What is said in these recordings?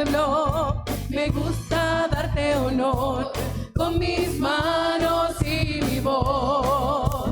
pueblo. Me gusta darte honor con mis manos y mi voz.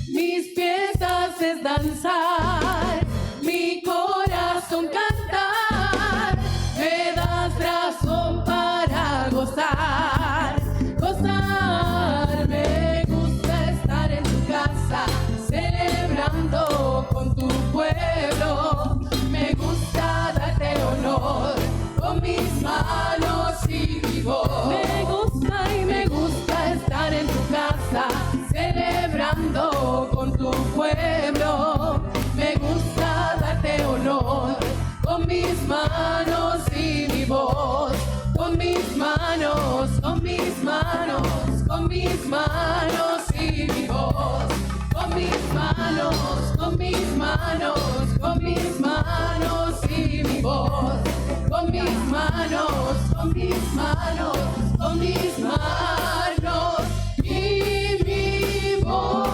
Mis pies haces danzar, mi corazón cantar. Me das razón para gozar, gozar. Me gusta estar en tu casa, celebrando con tu pueblo. Me gusta darte honor con mis manos y mi voz. Me gusta estar en tu casa, celebrando con tu pueblo. Me gusta darte honor con mis manos y mi voz. Con mis manos, con mis manos, con mis manos y mi voz. Con mis manos, con mis manos, con mis manos y mi voz. Con mis manos, con mis manos, con mis manos y mi voz.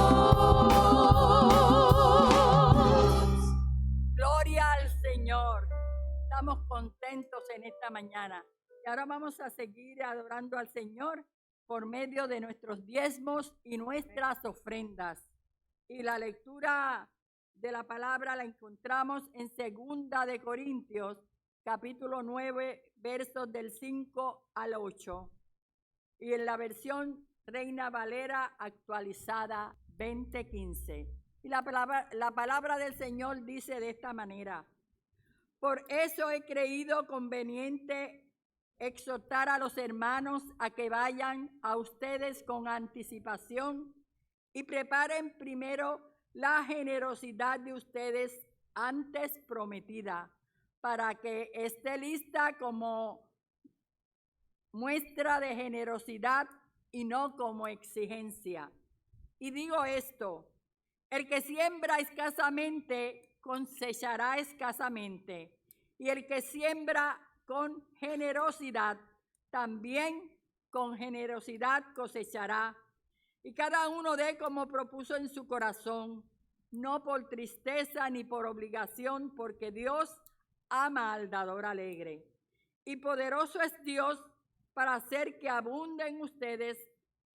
Gloria al Señor. Estamos contentos en esta mañana. Y ahora vamos a seguir adorando al Señor por medio de nuestros diezmos y nuestras ofrendas. Y la lectura de la palabra la encontramos en 2 de Corintios, capítulo 9, versos del 5 al 8. Y en la versión Reina Valera actualizada 2015. Y la palabra del Señor dice de esta manera: por eso he creído conveniente exhortar a los hermanos a que vayan a ustedes con anticipación y preparen primero la generosidad de ustedes antes prometida, para que esté lista como muestra de generosidad y no como exigencia. Y digo esto: el que siembra escasamente cosechará escasamente, y el que siembra con generosidad también con generosidad cosechará. Y cada uno dé como propuso en su corazón, no por tristeza ni por obligación, porque Dios ama al dador alegre. Y poderoso es Dios para hacer que abunde en ustedes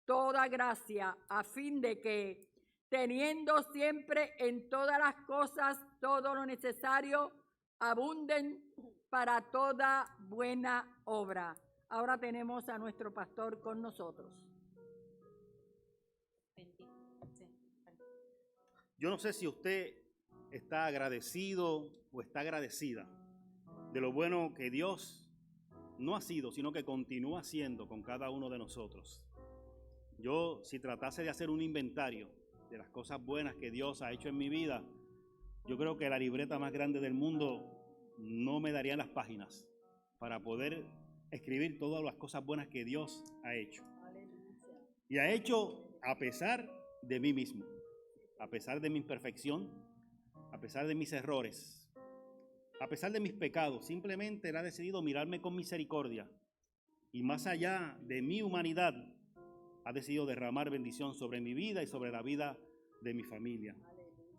toda gracia, a fin de que, teniendo siempre en todas las cosas todo lo necesario, abunden para toda buena obra. Ahora tenemos a nuestro pastor con nosotros. Yo no sé si usted está agradecido o está agradecida de lo bueno que Dios no ha sido, sino que continúa siendo con cada uno de nosotros. Yo, si tratase de hacer un inventario de las cosas buenas que Dios ha hecho en mi vida, yo creo que la libreta más grande del mundo no me daría las páginas para poder escribir todas las cosas buenas que Dios ha hecho. Y ha hecho a pesar de mí mismo, a pesar de mi imperfección, a pesar de mis errores, a pesar de mis pecados. Simplemente Él ha decidido mirarme con misericordia y más allá de mi humanidad, ha decidido derramar bendición sobre mi vida y sobre la vida de mi familia.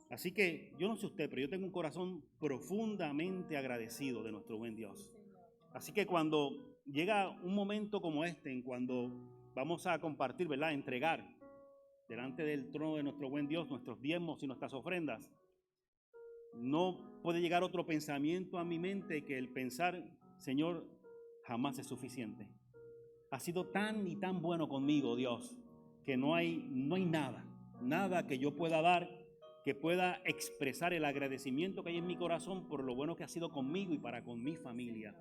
Así que yo no sé usted, pero yo tengo un corazón profundamente agradecido de nuestro buen Dios. Así que cuando llega un momento como este, en cuando vamos a compartir, ¿verdad?, entregar delante del trono de nuestro buen Dios nuestros diezmos y nuestras ofrendas, no puede llegar otro pensamiento a mi mente que el pensar: Señor, jamás es suficiente. Ha sido tan y tan bueno conmigo, Dios, que no hay nada que yo pueda dar que pueda expresar el agradecimiento que hay en mi corazón por lo bueno que ha sido conmigo y para con mi familia.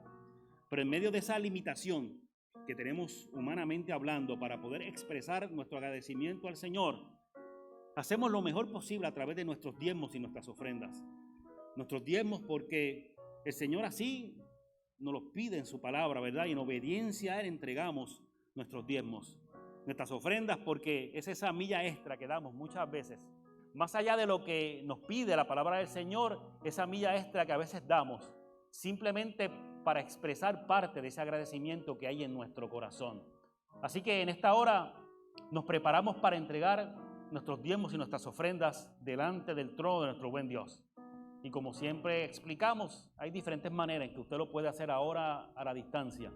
Pero en medio de esa limitación que tenemos humanamente hablando para poder expresar nuestro agradecimiento al Señor, hacemos lo mejor posible a través de nuestros diezmos y nuestras ofrendas. Nuestros diezmos porque el Señor así nos los pide en su palabra, ¿verdad? Y en obediencia a Él entregamos nuestros diezmos. Nuestras ofrendas porque es esa milla extra que damos muchas veces, más allá de lo que nos pide la palabra del Señor, esa milla extra que a veces damos, simplemente para expresar parte de ese agradecimiento que hay en nuestro corazón. Así que en esta hora nos preparamos para entregar nuestros diezmos y nuestras ofrendas delante del trono de nuestro buen Dios. Y como siempre explicamos, hay diferentes maneras en que usted lo puede hacer ahora a la distancia.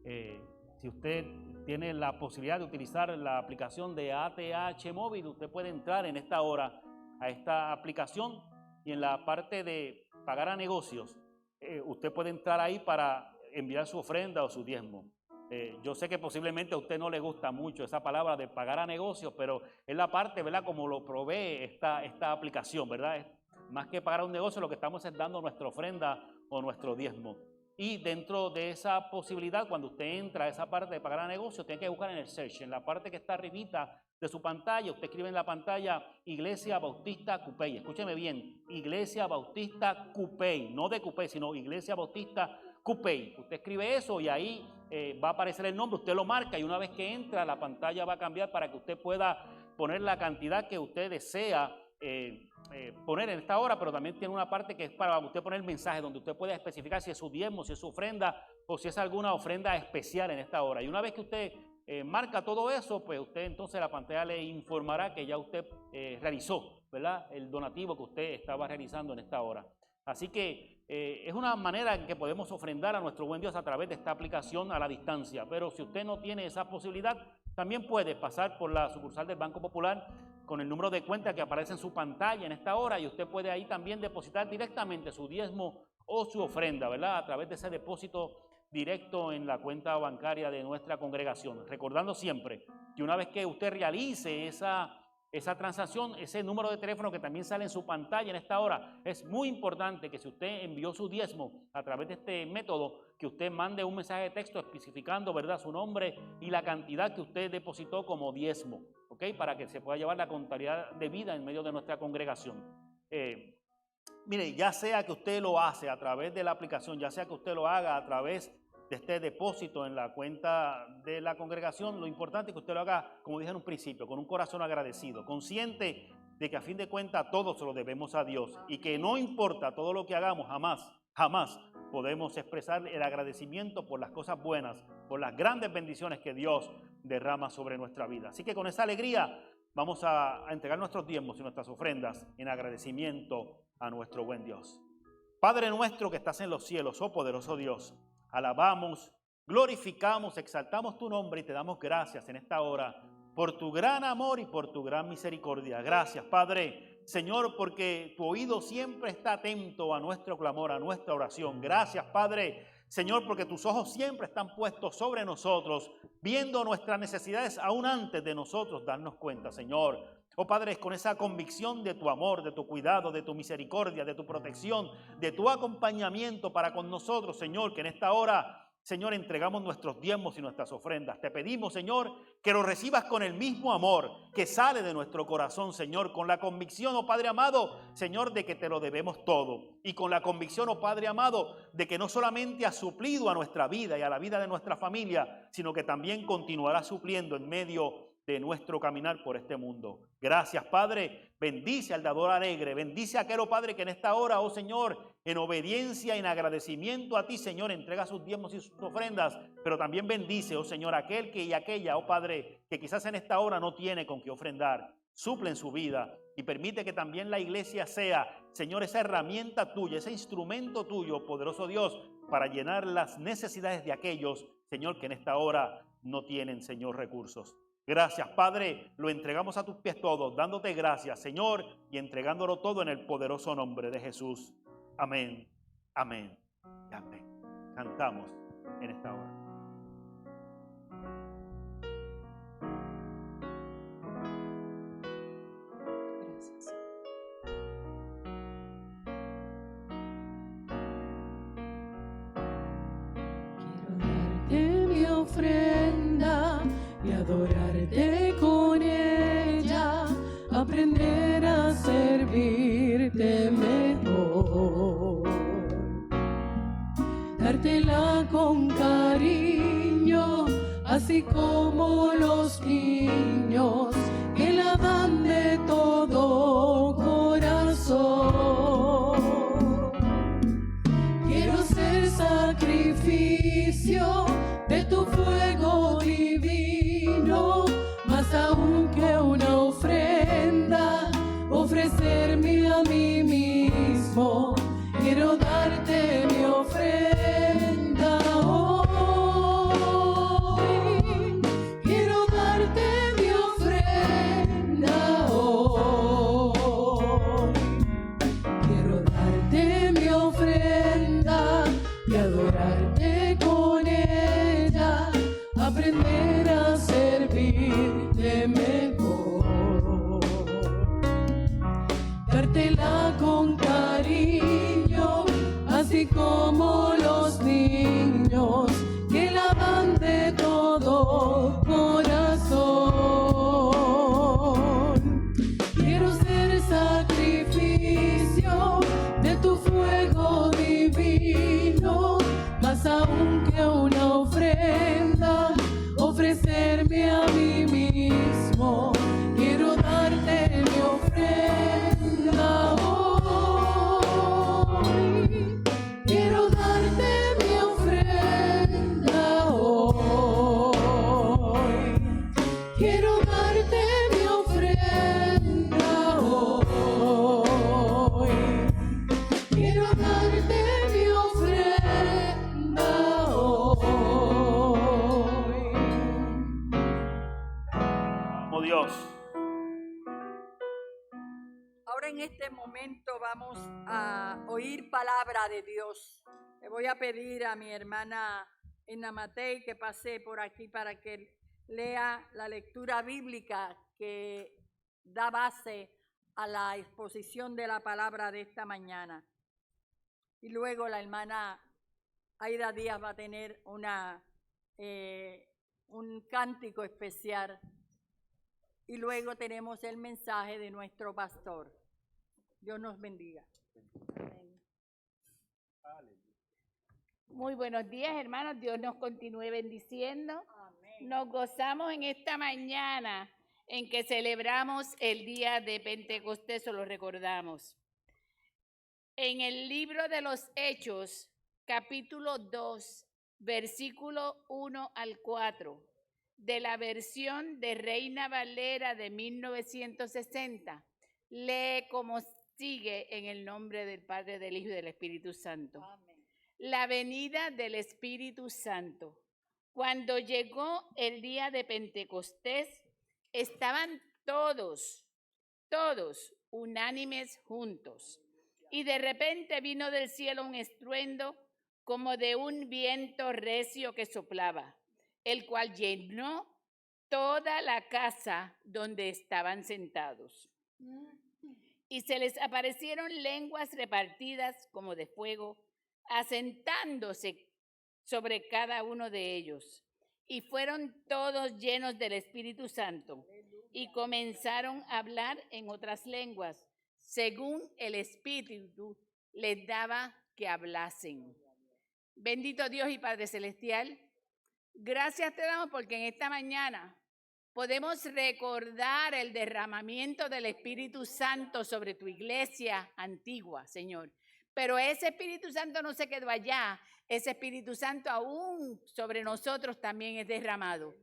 Si usted tiene la posibilidad de utilizar la aplicación de ATH Móvil, usted puede entrar en esta hora a esta aplicación y en la parte de pagar a negocios, usted puede entrar ahí para enviar su ofrenda o su diezmo. Yo sé que posiblemente a usted no le gusta mucho esa palabra de pagar a negocios, pero es la parte, ¿verdad?, como lo provee esta aplicación, ¿verdad? Más que pagar a un negocio, lo que estamos es dando nuestra ofrenda o nuestro diezmo. Y dentro de esa posibilidad, cuando usted entra a esa parte de pagar a negocio, tiene que buscar en el search, en la parte que está arribita de su pantalla. Usted escribe en la pantalla Iglesia Bautista Cupey. Escúcheme bien, Iglesia Bautista Cupey, no de Cupey, sino Iglesia Bautista Cupey. Usted escribe eso y ahí va a aparecer el nombre, usted lo marca y una vez que entra la pantalla va a cambiar para que usted pueda poner la cantidad que usted desea poner en esta hora, pero también tiene una parte que es para usted poner el mensaje donde usted puede especificar si es su diezmo, si es su ofrenda o si es alguna ofrenda especial en esta hora. Y una vez que usted marca todo eso, pues usted entonces la pantalla le informará que ya usted realizó, ¿verdad?, el donativo que usted estaba realizando en esta hora. Así que es una manera en que podemos ofrendar a nuestro buen Dios a través de esta aplicación a la distancia. Pero si usted no tiene esa posibilidad, también puede pasar por la sucursal del Banco Popular con el número de cuenta que aparece en su pantalla en esta hora y usted puede ahí también depositar directamente su diezmo o su ofrenda, ¿verdad?, a través de ese depósito directo en la cuenta bancaria de nuestra congregación. Recordando siempre que una vez que usted realice esa transacción, ese número de teléfono que también sale en su pantalla en esta hora, es muy importante que si usted envió su diezmo a través de este método, que usted mande un mensaje de texto especificando, ¿verdad?, su nombre y la cantidad que usted depositó como diezmo, ¿ok?, para que se pueda llevar la contabilidad de vida en medio de nuestra congregación. Mire, ya sea que usted lo hace a través de la aplicación, ya sea que usted lo haga a través de este depósito en la cuenta de la congregación, lo importante es que usted lo haga, como dije en un principio, con un corazón agradecido, consciente de que a fin de cuentas todos se lo debemos a Dios y que no importa todo lo que hagamos, jamás podemos expresar el agradecimiento por las cosas buenas, por las grandes bendiciones que Dios derrama sobre nuestra vida. Así que con esa alegría vamos a entregar nuestros diezmos y nuestras ofrendas en agradecimiento a nuestro buen Dios. Padre nuestro que estás en los cielos, oh poderoso Dios, alabamos, glorificamos, exaltamos tu nombre y te damos gracias en esta hora por tu gran amor y por tu gran misericordia. Gracias, Padre, Señor, porque tu oído siempre está atento a nuestro clamor, a nuestra oración. Gracias, Padre, Señor, porque tus ojos siempre están puestos sobre nosotros, viendo nuestras necesidades aún antes de nosotros darnos cuenta, Señor. Oh Padre, es con esa convicción de tu amor, de tu cuidado, de tu misericordia, de tu protección, de tu acompañamiento para con nosotros, Señor, que en esta hora, Señor, entregamos nuestros diezmos y nuestras ofrendas. Te pedimos, Señor, que lo recibas con el mismo amor que sale de nuestro corazón, Señor, con la convicción, oh Padre amado, Señor, de que te lo debemos todo. Y con la convicción, oh Padre amado, de que no solamente has suplido a nuestra vida y a la vida de nuestra familia, sino que también continuará supliendo en medio de nuestro caminar por este mundo. Gracias, Padre. Bendice al dador alegre. Bendice a aquel, oh Padre, que en esta hora, oh Señor, en obediencia, en agradecimiento a ti, Señor, entrega sus diezmos y sus ofrendas, pero también bendice, oh Señor, aquel que y aquella, oh Padre, que quizás en esta hora no tiene con qué ofrendar. Suple en su vida y permite que también la iglesia sea, Señor, esa herramienta tuya, ese instrumento tuyo, poderoso Dios, para llenar las necesidades de aquellos, Señor, que en esta hora no tienen, Señor, recursos. Gracias, Padre, lo entregamos a tus pies todos, dándote gracias, Señor, y entregándolo todo en el poderoso nombre de Jesús. Amén, amén, amén. Cantamos en esta hora. Gracias. Quiero darte mi ofrenda y adorarte con ella, aprender a servirte mejor, dártela con cariño, así como los niños que la dan de todo corazón. Quiero ser sacrificio de tu fuego divino, más aún que una ofrenda, ofrecerme a mí mismo Dios. Ahora en este momento vamos a oír palabra de Dios. Le voy a pedir a mi hermana Ena Matei que pase por aquí para que lea la lectura bíblica que da base a la exposición de la palabra de esta mañana. Y luego la hermana Aida Díaz va a tener un cántico especial. Y luego tenemos el mensaje de nuestro pastor. Dios nos bendiga. Amén. Muy buenos días, hermanos. Dios nos continúe bendiciendo. Amén. Nos gozamos en esta mañana en que celebramos el día de Pentecostés, o lo recordamos. En el libro de los Hechos, capítulo 2, versículo 1 al 4, de la versión de Reina Valera de 1960, lee como sigue en el nombre del Padre, del Hijo y del Espíritu Santo. Amén. La venida del Espíritu Santo. Cuando llegó el día de Pentecostés, estaban todos unánimes juntos. Y de repente vino del cielo un estruendo como de un viento recio que soplaba, el cual llenó toda la casa donde estaban sentados. Y se les aparecieron lenguas repartidas como de fuego, asentándose sobre cada uno de ellos. Y fueron todos llenos del Espíritu Santo y comenzaron a hablar en otras lenguas, según el Espíritu les daba que hablasen. Bendito Dios y Padre Celestial, gracias te damos porque en esta mañana podemos recordar el derramamiento del Espíritu Santo sobre tu iglesia antigua, Señor. Pero ese Espíritu Santo no se quedó allá. Ese Espíritu Santo aún sobre nosotros también es derramado.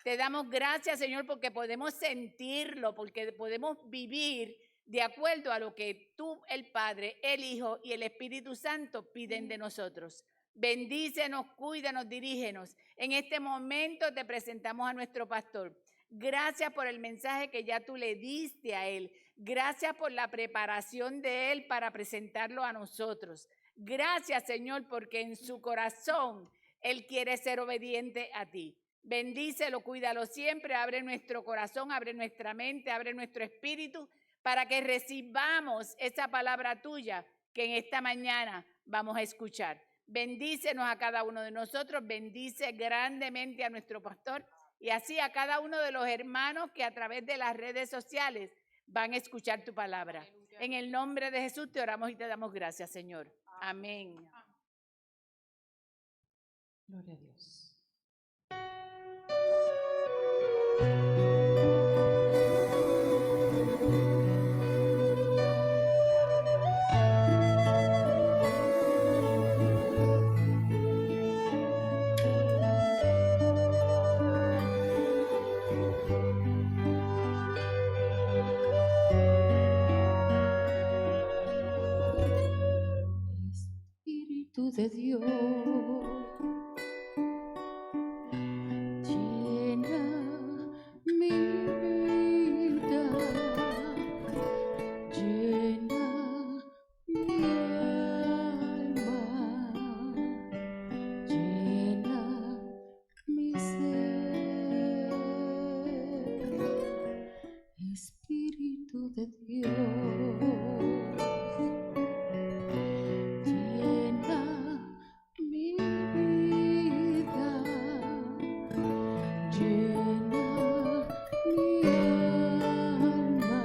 Te damos gracias, Señor, porque podemos sentirlo, porque podemos vivir de acuerdo a lo que tú, el Padre, el Hijo y el Espíritu Santo piden de nosotros. Bendícenos, cuídanos, dirígenos. En este momento te presentamos a nuestro pastor. Gracias por el mensaje que ya tú le diste a él. Gracias por la preparación de él para presentarlo a nosotros. Gracias, Señor, porque en su corazón él quiere ser obediente a ti. Bendícelo, cuídalo siempre. Abre nuestro corazón, abre nuestra mente, abre nuestro espíritu para que recibamos esa palabra tuya que en esta mañana vamos a escuchar. Bendícenos a cada uno de nosotros. Bendice grandemente a nuestro pastor y así a cada uno de los hermanos que a través de las redes sociales van a escuchar tu palabra. En el nombre de Jesús te oramos y te damos gracias, Señor. Amén. Gloria a Dios. Espíritu de Dios, llena mi vida, llena mi alma, llena mi ser. Espíritu de Dios, llena mi vida, llena mi alma,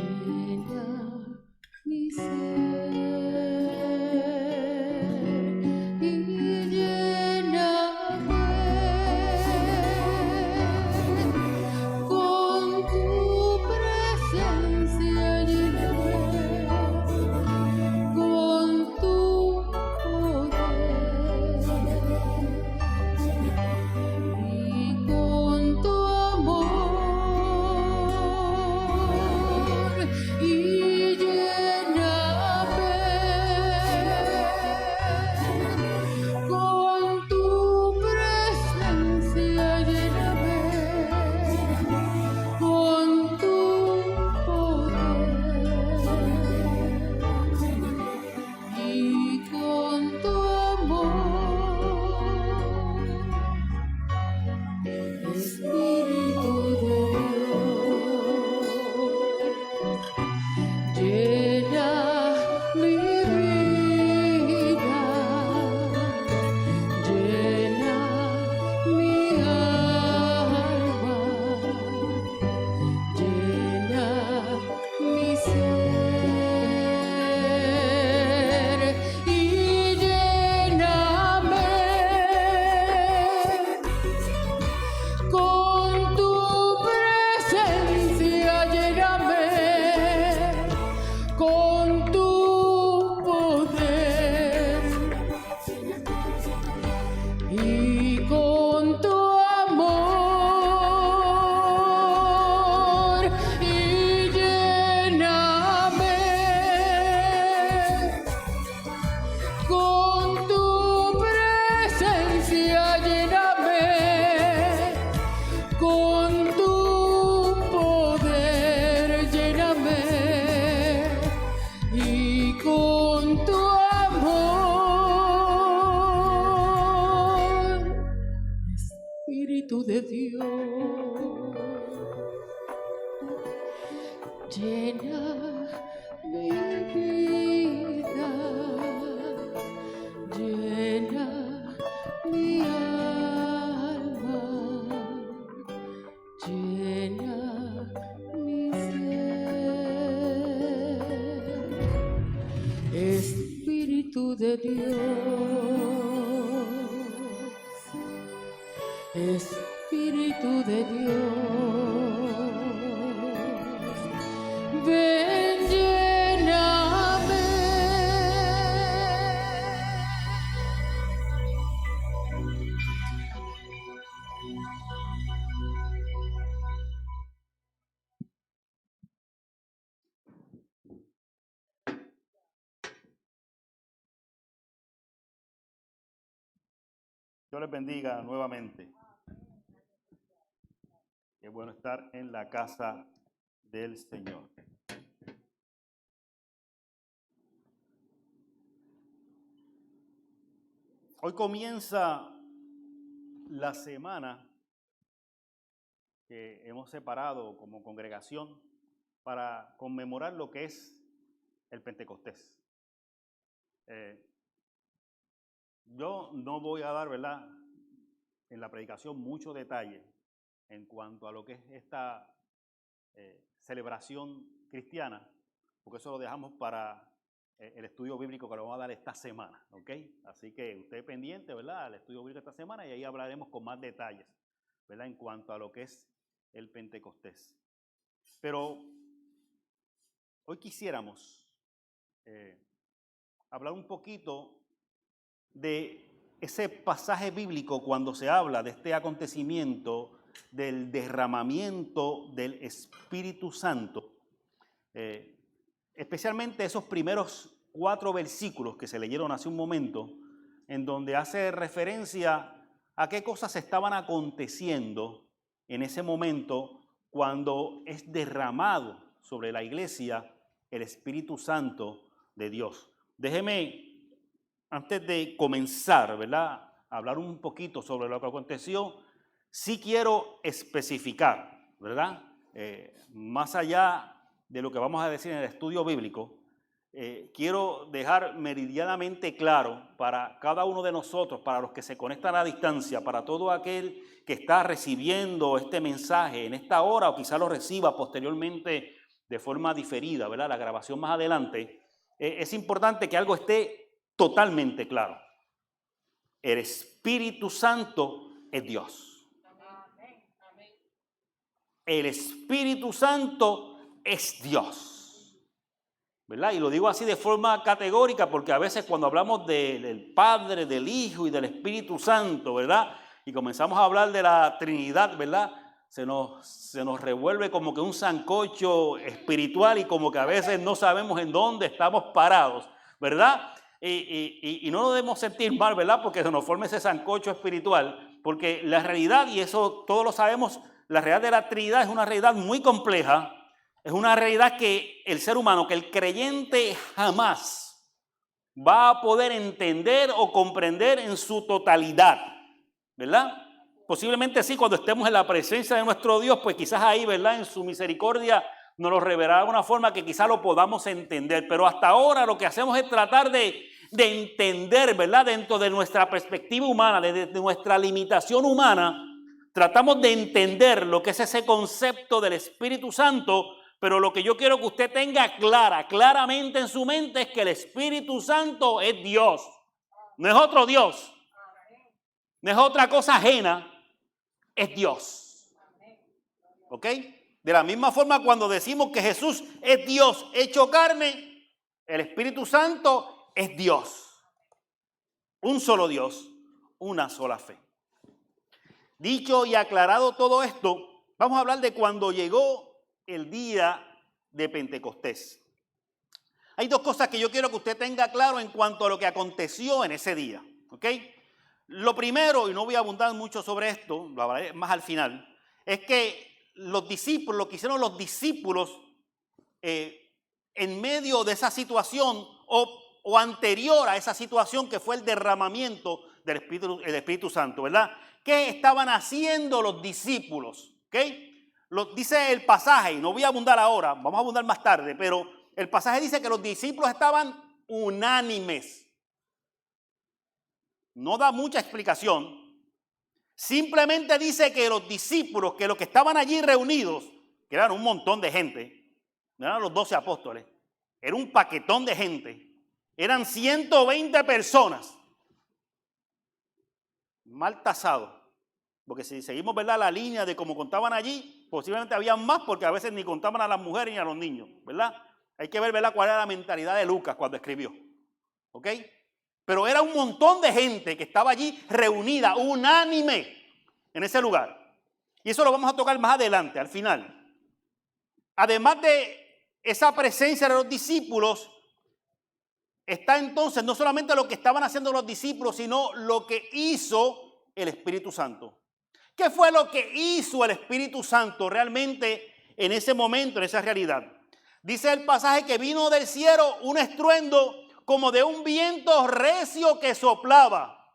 llena mi ser y lléname con tu presencia. Espíritu de Dios, llena mi vida, llena mi alma, llena mi ser. Espíritu de Dios, Espíritu de Dios, ven, lléname. Dios les bendiga nuevamente. Qué bueno estar en la casa del Señor. Hoy comienza la semana que hemos separado como congregación para conmemorar lo que es el Pentecostés. Yo no voy a dar, ¿verdad?, en la predicación mucho detalle en cuanto a lo que es esta celebración cristiana, porque eso lo dejamos para el estudio bíblico que lo vamos a dar esta semana, ¿ok? Así que usted pendiente, ¿verdad?, al estudio bíblico esta semana y ahí hablaremos con más detalles, ¿verdad?, en cuanto a lo que es el Pentecostés. Pero hoy quisiéramos hablar un poquito de ese pasaje bíblico cuando se habla de este acontecimiento del derramamiento del Espíritu Santo, especialmente esos primeros 4 versículos que se leyeron hace un momento, en donde hace referencia a qué cosas estaban aconteciendo en ese momento cuando es derramado sobre la iglesia el Espíritu Santo de Dios. Déjeme, antes de comenzar, ¿verdad?, a hablar un poquito sobre lo que aconteció, sí quiero especificar, ¿verdad?, más allá de lo que vamos a decir en el estudio bíblico, quiero dejar meridianamente claro para cada uno de nosotros, para los que se conectan a distancia, para todo aquel que está recibiendo este mensaje en esta hora o quizá lo reciba posteriormente de forma diferida, ¿verdad?, la grabación más adelante, es importante que algo esté totalmente claro. El Espíritu Santo es Dios. El Espíritu Santo es Dios, ¿verdad? Y lo digo así de forma categórica porque a veces cuando hablamos del Padre, del Hijo y del Espíritu Santo, ¿verdad?, y comenzamos a hablar de la Trinidad, ¿verdad?, se nos revuelve como que un sancocho espiritual y como que a veces no sabemos en dónde estamos parados, ¿verdad? Y no nos debemos sentir mal, ¿verdad?, porque se nos forme ese sancocho espiritual, porque la realidad, y eso todos lo sabemos, la realidad de la Trinidad es una realidad muy compleja, es una realidad que el ser humano, que el creyente jamás va a poder entender o comprender en su totalidad, ¿verdad? Posiblemente sí, cuando estemos en la presencia de nuestro Dios, pues quizás ahí, ¿verdad?, en su misericordia nos lo revelará de una forma que quizás lo podamos entender. Pero hasta ahora lo que hacemos es tratar de entender, ¿verdad?, dentro de nuestra perspectiva humana, de nuestra limitación humana, tratamos de entender lo que es ese concepto del Espíritu Santo, pero lo que yo quiero que usted tenga claramente en su mente es que el Espíritu Santo es Dios, no es otro Dios, no es otra cosa ajena, es Dios. ¿Ok? De la misma forma cuando decimos que Jesús es Dios hecho carne, el Espíritu Santo es Dios. Un solo Dios, una sola fe. Dicho y aclarado todo esto, vamos a hablar de cuando llegó el día de Pentecostés. Hay 2 cosas que yo quiero que usted tenga claro en cuanto a lo que aconteció en ese día. ¿Ok? Lo primero, y no voy a abundar mucho sobre esto, lo hablaré más al final, es que los discípulos, lo que hicieron los discípulos en medio de esa situación o anterior a esa situación que fue el derramamiento del Espíritu Santo, ¿verdad? ¿Qué estaban haciendo los discípulos? ¿Ok? Dice el pasaje, y no voy a abundar ahora, vamos a abundar más tarde, pero el pasaje dice que los discípulos estaban unánimes. No da mucha explicación. Simplemente dice que los discípulos, que los que estaban allí reunidos, que eran un montón de gente, no eran los 12 apóstoles, era un paquetón de gente, eran 120 personas, mal tasado. Porque si seguimos, ¿verdad?, la línea de cómo contaban allí, posiblemente había más, porque a veces ni contaban a las mujeres ni a los niños, ¿verdad? Hay que ver, ¿verdad?, cuál era la mentalidad de Lucas cuando escribió. ¿Ok? Pero era un montón de gente que estaba allí reunida, unánime, en ese lugar. Y eso lo vamos a tocar más adelante, al final. Además de esa presencia de los discípulos, está entonces no solamente lo que estaban haciendo los discípulos, sino lo que hizo el Espíritu Santo. ¿Qué fue lo que hizo el Espíritu Santo realmente en ese momento, en esa realidad? Dice el pasaje que vino del cielo un estruendo como de un viento recio que soplaba,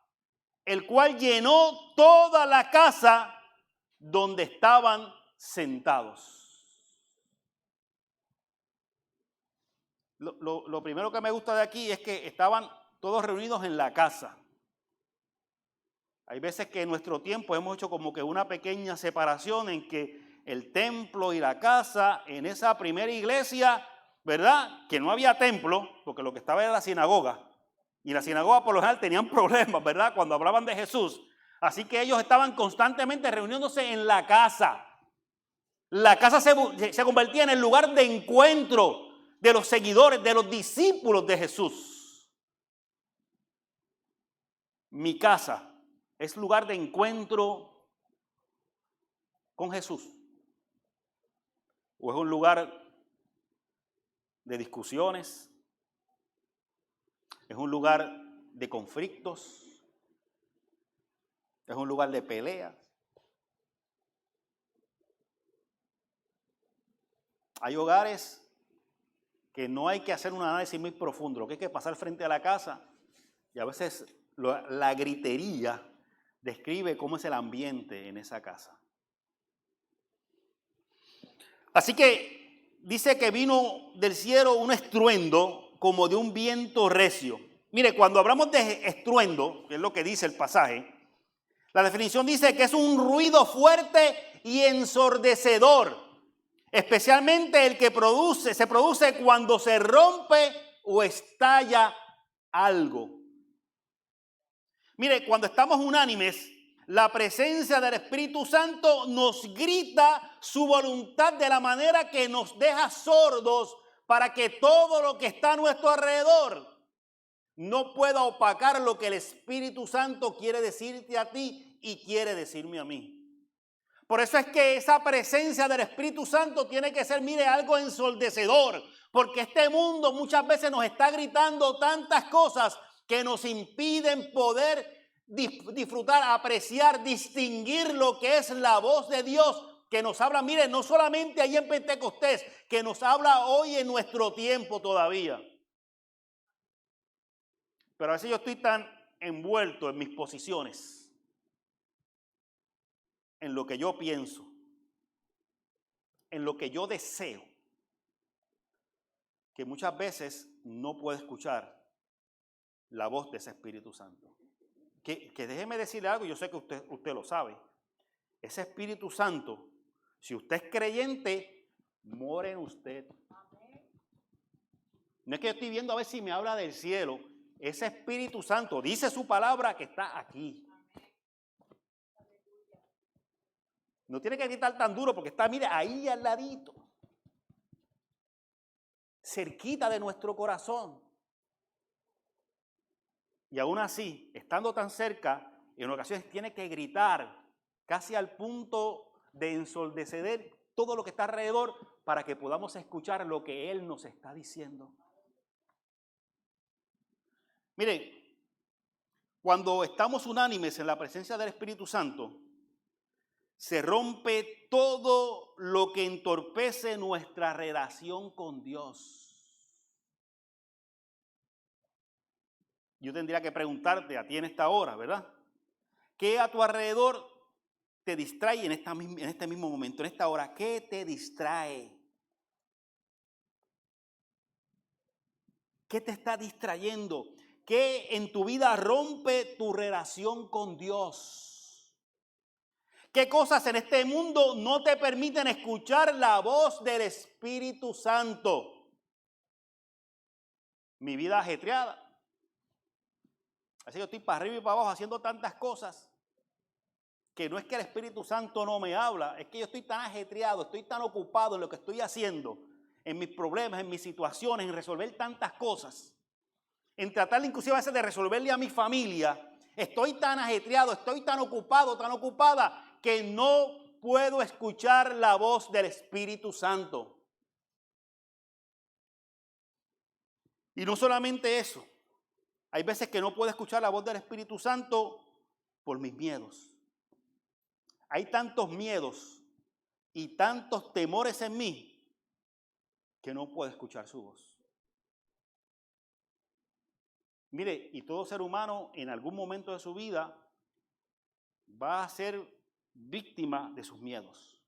el cual llenó toda la casa donde estaban sentados. Lo primero que me gusta de aquí es que estaban todos reunidos en la casa. Hay veces que en nuestro tiempo hemos hecho como que una pequeña separación en que el templo y la casa, en esa primera iglesia, ¿verdad?, que no había templo, porque lo que estaba era la sinagoga. Y la sinagoga por lo general tenían problemas, ¿verdad?, cuando hablaban de Jesús. Así que ellos estaban constantemente reuniéndose en la casa. La casa se convertía en el lugar de encuentro de los seguidores, de los discípulos de Jesús. Mi casa es lugar de encuentro con Jesús. ¿O es un lugar de discusiones? ¿Es un lugar de conflictos? ¿Es un lugar de peleas? Hay hogares que no hay que hacer un análisis muy profundo, lo que hay que pasar frente a la casa, y a veces la gritería describe cómo es el ambiente en esa casa. Así que dice que vino del cielo un estruendo como de un viento recio. Mire, cuando hablamos de estruendo, que es lo que dice el pasaje, la definición dice que es un ruido fuerte y ensordecedor, especialmente el que se produce cuando se rompe o estalla algo. Mire, cuando estamos unánimes, la presencia del Espíritu Santo nos grita su voluntad de la manera que nos deja sordos para que todo lo que está a nuestro alrededor no pueda opacar lo que el Espíritu Santo quiere decirte a ti y quiere decirme a mí. Por eso es que esa presencia del Espíritu Santo tiene que ser, mire, algo ensordecedor, porque este mundo muchas veces nos está gritando tantas cosas que nos impiden poder disfrutar, apreciar, distinguir lo que es la voz de Dios que nos habla, mire, no solamente ahí en Pentecostés, que nos habla hoy en nuestro tiempo todavía. Pero a veces yo estoy tan envuelto en mis posiciones, en lo que yo pienso, en lo que yo deseo, que muchas veces no puedo escuchar la voz de ese Espíritu Santo. Que déjeme decirle algo, yo sé que usted lo sabe. Ese Espíritu Santo, si usted es creyente, mora en usted. No es que yo estoy viendo a ver si me habla del cielo. Ese Espíritu Santo dice su palabra que está aquí. No tiene que gritar tan duro porque está, mire, ahí al ladito. Cerquita de nuestro corazón. Y aún así, estando tan cerca, en ocasiones tiene que gritar casi al punto de ensordecer todo lo que está alrededor para que podamos escuchar lo que Él nos está diciendo. Miren, cuando estamos unánimes en la presencia del Espíritu Santo, se rompe todo lo que entorpece nuestra relación con Dios. yo tendría que preguntarte a ti en esta hora, ¿verdad? ¿Qué a tu alrededor te distrae en este mismo momento, en esta hora? ¿Qué te distrae? ¿Qué te está distrayendo? ¿Qué en tu vida rompe tu relación con Dios? ¿Qué cosas en este mundo no te permiten escuchar la voz del Espíritu Santo? Mi vida ajetreada. Así que yo estoy para arriba y para abajo haciendo tantas cosas que no es que el Espíritu Santo no me habla, es que yo estoy tan ajetreado, estoy tan ocupado en lo que estoy haciendo, en mis problemas, en mis situaciones, en resolver tantas cosas, en tratar inclusive a veces de resolverle a mi familia. Estoy tan ajetreado, estoy tan ocupado, tan ocupada, que no puedo escuchar la voz del Espíritu Santo. Y no solamente eso, hay veces que no puedo escuchar la voz del Espíritu Santo por mis miedos. Hay tantos miedos y tantos temores en mí que no puedo escuchar su voz. Mire, y todo ser humano en algún momento de su vida va a ser víctima de sus miedos.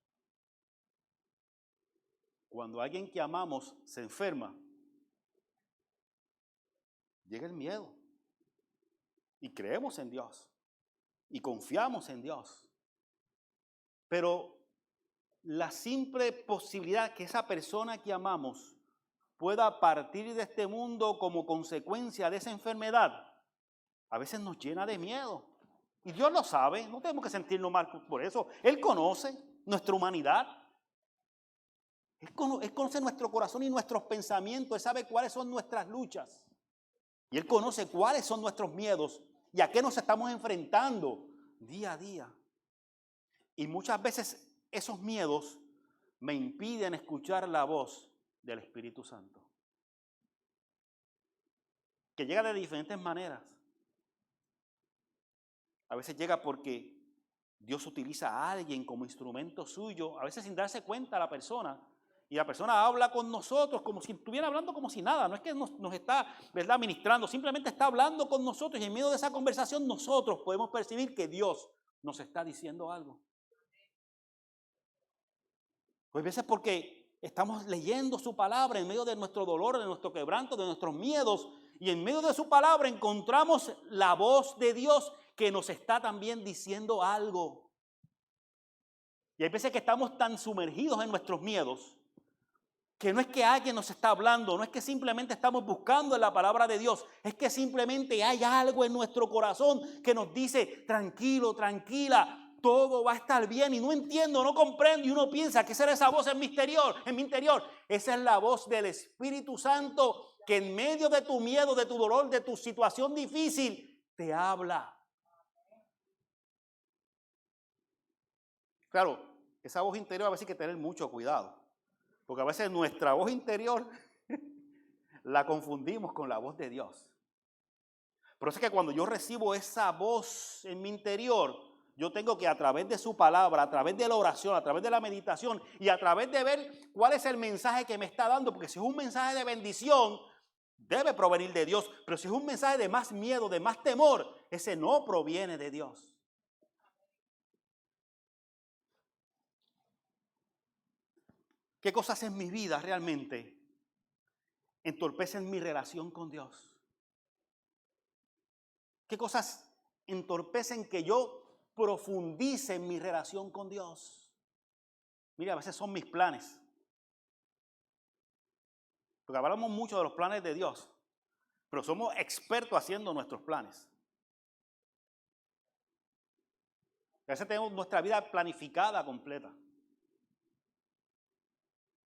Cuando alguien que amamos se enferma, llega el miedo. Y creemos en Dios. Y confiamos en Dios. Pero la simple posibilidad que esa persona que amamos pueda partir de este mundo como consecuencia de esa enfermedad, a veces nos llena de miedo. Y Dios lo sabe, no tenemos que sentirnos mal por eso. Él conoce nuestra humanidad. Él conoce nuestro corazón y nuestros pensamientos. Él sabe cuáles son nuestras luchas. Y Él conoce cuáles son nuestros miedos y a qué nos estamos enfrentando día a día. Y muchas veces esos miedos me impiden escuchar la voz del Espíritu Santo, que llega de diferentes maneras. A veces llega porque Dios utiliza a alguien como instrumento suyo, a veces sin darse cuenta la persona, y la persona habla con nosotros como si estuviera hablando como si nada. No es que nos está, ¿verdad?, ministrando, simplemente está hablando con nosotros, y en medio de esa conversación nosotros podemos percibir que Dios nos está diciendo algo. Pues a veces porque estamos leyendo su palabra en medio de nuestro dolor, de nuestro quebranto, de nuestros miedos, y en medio de su palabra encontramos la voz de Dios que nos está también diciendo algo. Y hay veces que estamos tan sumergidos en nuestros miedos que no es que alguien nos está hablando, no es que simplemente estamos buscando en la palabra de Dios, es que simplemente hay algo en nuestro corazón que nos dice: tranquilo, tranquila, todo va a estar bien. Y no entiendo, no comprendo, y uno piensa que esa era esa voz en mi interior. Esa es la voz del Espíritu Santo que en medio de tu miedo, de tu dolor, de tu situación difícil, te habla. Claro, esa voz interior a veces hay que tener mucho cuidado, porque a veces nuestra voz interior la confundimos con la voz de Dios. Pero es que cuando yo recibo esa voz en mi interior, yo tengo que, a través de su palabra, a través de la oración, a través de la meditación y a través de ver cuál es el mensaje que me está dando, porque si es un mensaje de bendición, debe provenir de Dios. Pero si es un mensaje de más miedo, de más temor, ese no proviene de Dios. ¿Qué cosas en mi vida realmente entorpecen mi relación con Dios? ¿Qué cosas entorpecen que yo profundice en mi relación con Dios? Mira, a veces son mis planes. Porque hablamos mucho de los planes de Dios, pero somos expertos haciendo nuestros planes. A veces tenemos nuestra vida planificada completa,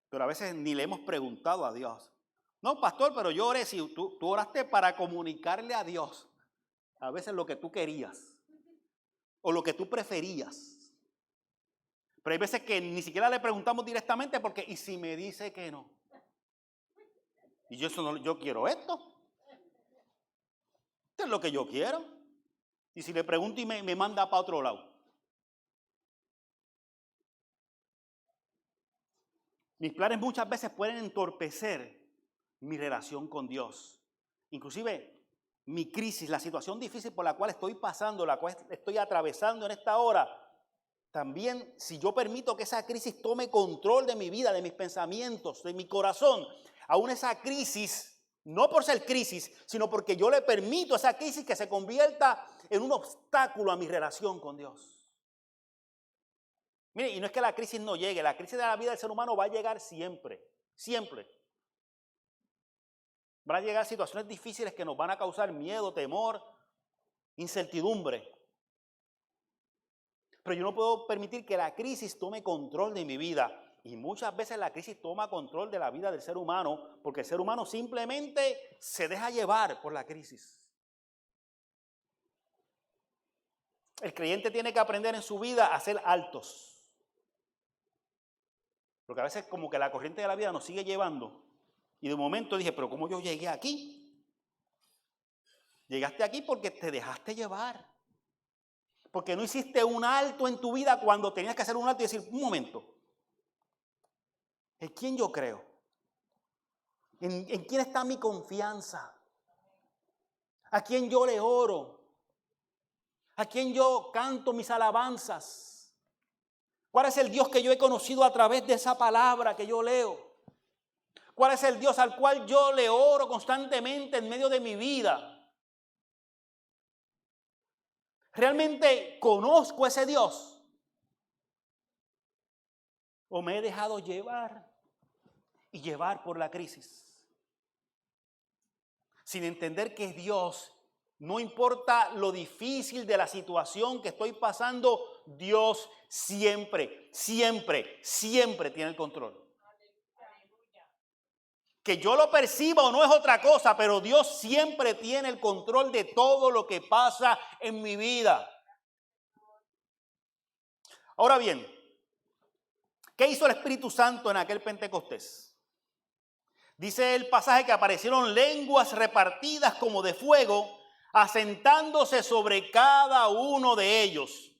pero a veces ni le hemos preguntado a Dios. No, pastor, pero yo oré. Si tú oraste para comunicarle a Dios a veces lo que tú querías o lo que tú preferías. Pero hay veces que ni siquiera le preguntamos directamente, porque ¿y si me dice que no? Y yo quiero esto. Esto es lo que yo quiero. Y si le pregunto y me manda para otro lado. Mis planes muchas veces pueden entorpecer mi relación con Dios. Inclusive mi crisis, la situación difícil por la cual estoy pasando, la cual estoy atravesando en esta hora, también si yo permito que esa crisis tome control de mi vida, de mis pensamientos, de mi corazón, aún esa crisis, no por ser crisis, sino porque yo le permito a esa crisis que se convierta en un obstáculo a mi relación con Dios. Mire, y no es que la crisis no llegue, la crisis de la vida del ser humano va a llegar siempre, siempre. Van a llegar situaciones difíciles que nos van a causar miedo, temor, incertidumbre. Pero yo no puedo permitir que la crisis tome control de mi vida. Y muchas veces la crisis toma control de la vida del ser humano porque el ser humano simplemente se deja llevar por la crisis. El creyente tiene que aprender en su vida a ser altos. Porque a veces como que la corriente de la vida nos sigue llevando. Y de momento dije, pero ¿cómo yo llegué aquí? Llegaste aquí porque te dejaste llevar. Porque no hiciste un alto en tu vida cuando tenías que hacer un alto y decir, un momento, ¿en quién yo creo? ¿En quién está mi confianza? ¿A quién yo le oro? ¿A quién yo canto mis alabanzas? ¿Cuál es el Dios que yo he conocido a través de esa palabra que yo leo? ¿Cuál es el Dios al cual yo le oro constantemente en medio de mi vida? ¿Realmente conozco a ese Dios? ¿O me he dejado llevar y llevar por la crisis? Sin entender que Dios, no importa lo difícil de la situación que estoy pasando, Dios siempre, siempre, siempre tiene el control. Que yo lo perciba o no es otra cosa, pero Dios siempre tiene el control de todo lo que pasa en mi vida. Ahora bien, ¿qué hizo el Espíritu Santo en aquel Pentecostés? Dice el pasaje que aparecieron lenguas repartidas como de fuego, asentándose sobre cada uno de ellos.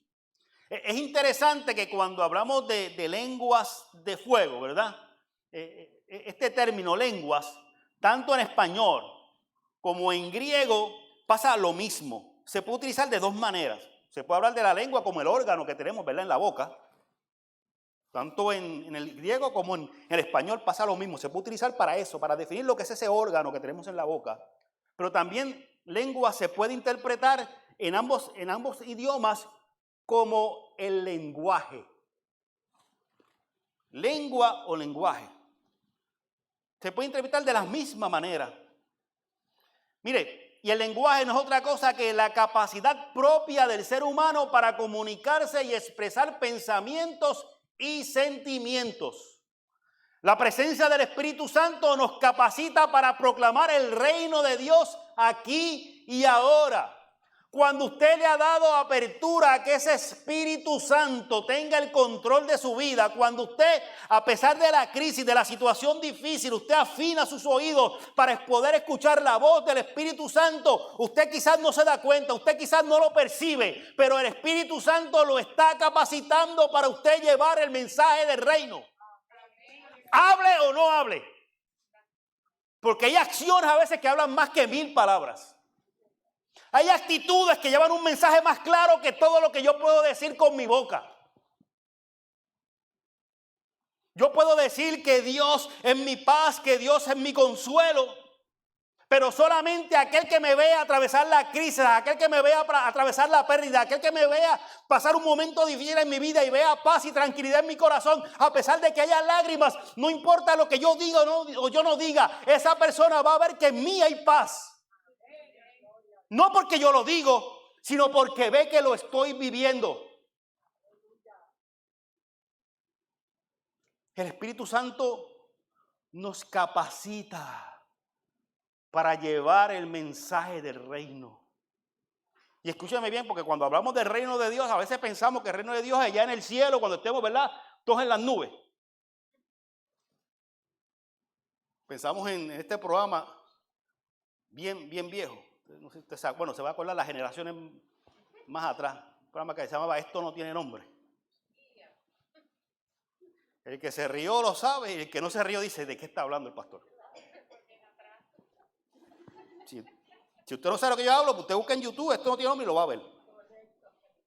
Es interesante que cuando hablamos de lenguas de fuego, ¿verdad? Este término lenguas, tanto en español como en griego, pasa lo mismo. Se puede utilizar de dos maneras. Se puede hablar de la lengua como el órgano que tenemos, ¿verdad?, en la boca. Tanto en el griego como en el español pasa lo mismo. Se puede utilizar para eso, para definir lo que es ese órgano que tenemos en la boca. Pero también lengua se puede interpretar en ambos idiomas como el lenguaje. Lengua o lenguaje. Se puede interpretar de la misma manera. Mire, y el lenguaje no es otra cosa que la capacidad propia del ser humano para comunicarse y expresar pensamientos y sentimientos. La presencia del Espíritu Santo nos capacita para proclamar el reino de Dios aquí y ahora. Cuando usted le ha dado apertura a que ese Espíritu Santo tenga el control de su vida, cuando usted, a pesar de la crisis, de la situación difícil, usted afina sus oídos para poder escuchar la voz del Espíritu Santo, usted quizás no se da cuenta, usted quizás no lo percibe, pero el Espíritu Santo lo está capacitando para usted llevar el mensaje del reino. Hable o no hable. Porque hay acciones a veces que hablan más que 1000 palabras. Hay actitudes que llevan un mensaje más claro que todo lo que yo puedo decir con mi boca. Yo puedo decir que Dios es mi paz, que Dios es mi consuelo, pero solamente aquel que me vea atravesar la crisis, aquel que me vea atravesar la pérdida, aquel que me vea pasar un momento difícil en mi vida y vea paz y tranquilidad en mi corazón, a pesar de que haya lágrimas, no importa lo que yo diga o yo no diga, esa persona va a ver que en mí hay paz. No porque yo lo digo, sino porque ve que lo estoy viviendo. El Espíritu Santo nos capacita para llevar el mensaje del reino. Y escúchame bien, porque cuando hablamos del reino de Dios, a veces pensamos que el reino de Dios es allá en el cielo, cuando estemos, ¿verdad?, todos en las nubes. Pensamos en este programa bien viejo. No sé si usted sabe, bueno, se va a acordar las generaciones más atrás. Un programa que se llamaba Esto no tiene nombre. El que se rió lo sabe y el que no se rió dice, ¿de qué está hablando el pastor? Si Si usted no sabe lo que yo hablo, pues usted busca en YouTube, esto no tiene nombre y lo va a ver.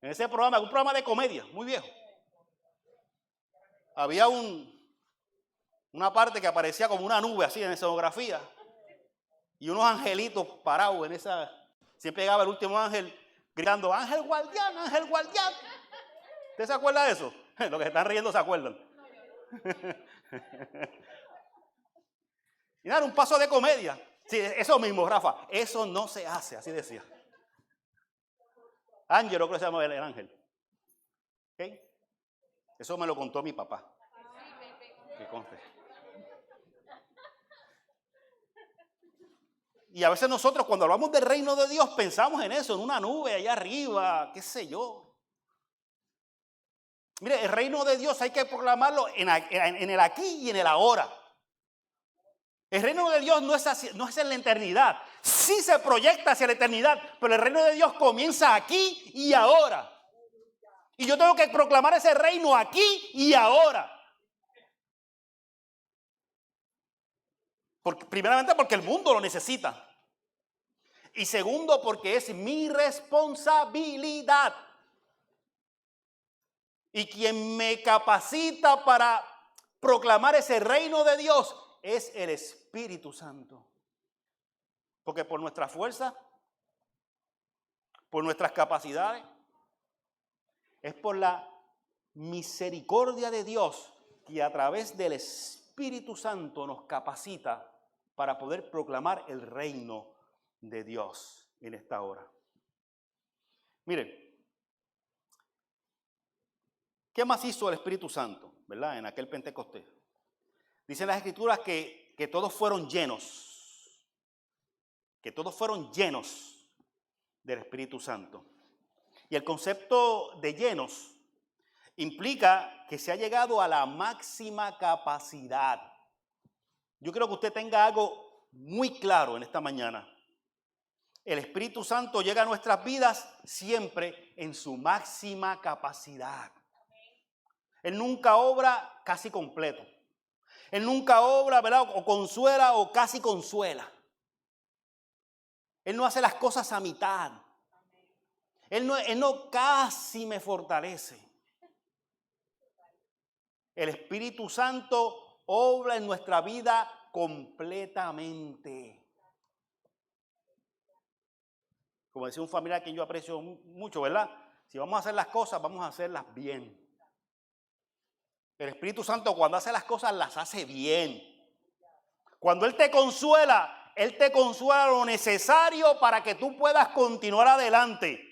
En ese programa, un programa de comedia, muy viejo. Había una parte que aparecía como una nube así en escenografía. Y unos angelitos parados en esa. Siempre llegaba el último ángel gritando, ángel guardián, ángel guardián. ¿Usted se acuerda de eso? Los que se están riendo se acuerdan. Y nada, un paso de comedia. Sí, eso mismo, Rafa. Eso no se hace, así decía. Ángelo creo que se llama el ángel. ¿Okay? Eso me lo contó mi papá. Que conste. Y a veces nosotros cuando hablamos del reino de Dios pensamos en eso, en una nube allá arriba, qué sé yo. Mire, el reino de Dios hay que proclamarlo en el aquí y en el ahora. El reino de Dios no es en la eternidad. Sí se proyecta hacia la eternidad, pero el reino de Dios comienza aquí y ahora. Y yo tengo que proclamar ese reino aquí y ahora. Primeramente porque el mundo lo necesita. Y segundo porque es mi responsabilidad. Y quien me capacita para proclamar ese reino de Dios es el Espíritu Santo. Porque por nuestra fuerza, por nuestras capacidades, es por la misericordia de Dios que a través del Espíritu Santo nos capacita para poder proclamar el reino de Dios en esta hora. Miren, ¿qué más hizo el Espíritu Santo, verdad? En aquel Pentecostés. Dicen las Escrituras que todos fueron llenos. Que todos fueron llenos del Espíritu Santo. Y el concepto de llenos implica que se ha llegado a la máxima capacidad. Yo creo que usted tenga algo muy claro en esta mañana. El Espíritu Santo llega a nuestras vidas siempre en su máxima capacidad. Él nunca obra casi completo. Él nunca obra, ¿verdad? O consuela o casi consuela. Él no hace las cosas a mitad. Él no casi me fortalece. El Espíritu Santo obra en nuestra vida completamente. Como decía un familiar que yo aprecio mucho, ¿verdad? Si vamos a hacer las cosas, vamos a hacerlas bien. El Espíritu Santo cuando hace las cosas, las hace bien. Cuando Él te consuela lo necesario para que tú puedas continuar adelante.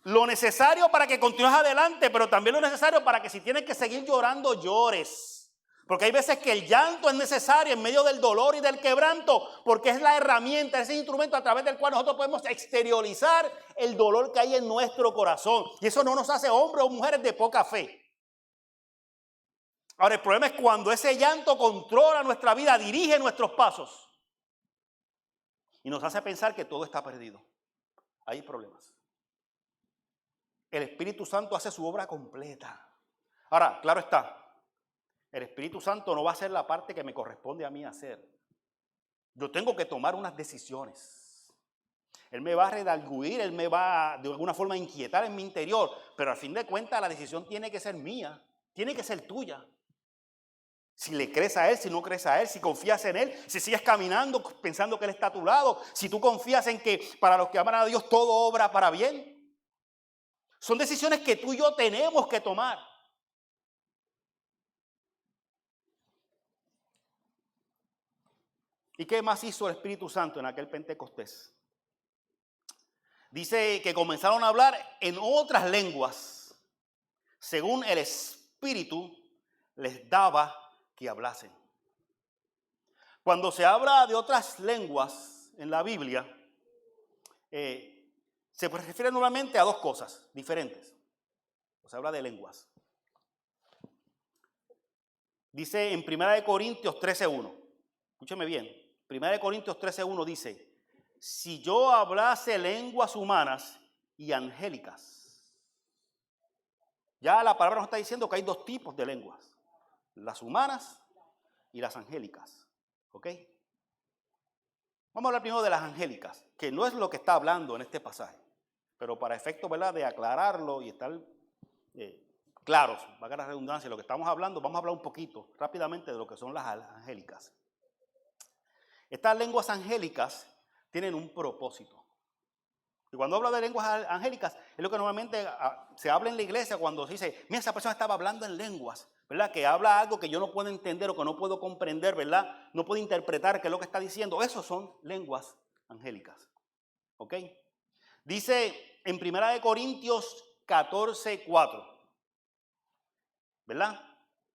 Lo necesario para que continúes adelante, pero también lo necesario para que si tienes que seguir llorando, llores. Porque hay veces que el llanto es necesario en medio del dolor y del quebranto, porque es la herramienta, ese instrumento a través del cual nosotros podemos exteriorizar el dolor que hay en nuestro corazón. Y eso no nos hace hombres o mujeres de poca fe. Ahora, el problema es cuando ese llanto controla nuestra vida, dirige nuestros pasos y nos hace pensar que todo está perdido. Hay problemas. El Espíritu Santo hace su obra completa. Ahora, claro está, el Espíritu Santo no va a hacer la parte que me corresponde a mí hacer. Yo tengo que tomar unas decisiones. Él me va a redarguir, Él me va de alguna forma a inquietar en mi interior, pero al fin de cuentas la decisión tiene que ser mía, tiene que ser tuya. Si le crees a Él, si no crees a Él, si confías en Él, si sigues caminando pensando que Él está a tu lado, si tú confías en que para los que aman a Dios todo obra para bien. Son decisiones que tú y yo tenemos que tomar. ¿Y qué más hizo el Espíritu Santo en aquel Pentecostés? Dice que comenzaron a hablar en otras lenguas, según el Espíritu les daba que hablasen. Cuando se habla de otras lenguas en la Biblia, se refiere normalmente a dos cosas diferentes. Se habla de lenguas. Dice en 1 Corintios 13:1. Escúcheme bien. 1 Corintios 13:1 dice: si yo hablase lenguas humanas y angélicas. Ya la palabra nos está diciendo que hay dos tipos de lenguas: las humanas y las angélicas. ¿Ok? Vamos a hablar primero de las angélicas, que no es lo que está hablando en este pasaje, pero para efecto, ¿verdad?, de aclararlo y estar claros, valga la redundancia, de lo que estamos hablando, vamos a hablar un poquito rápidamente de lo que son las angélicas. Estas lenguas angélicas tienen un propósito. Y cuando hablo de lenguas angélicas, es lo que normalmente se habla en la iglesia cuando se dice, mira, esa persona estaba hablando en lenguas, ¿verdad? Que habla algo que yo no puedo entender o que no puedo comprender, ¿verdad? No puedo interpretar qué es lo que está diciendo. Esos son lenguas angélicas. ¿Ok? Dice en 1 Corintios 14:4, ¿verdad?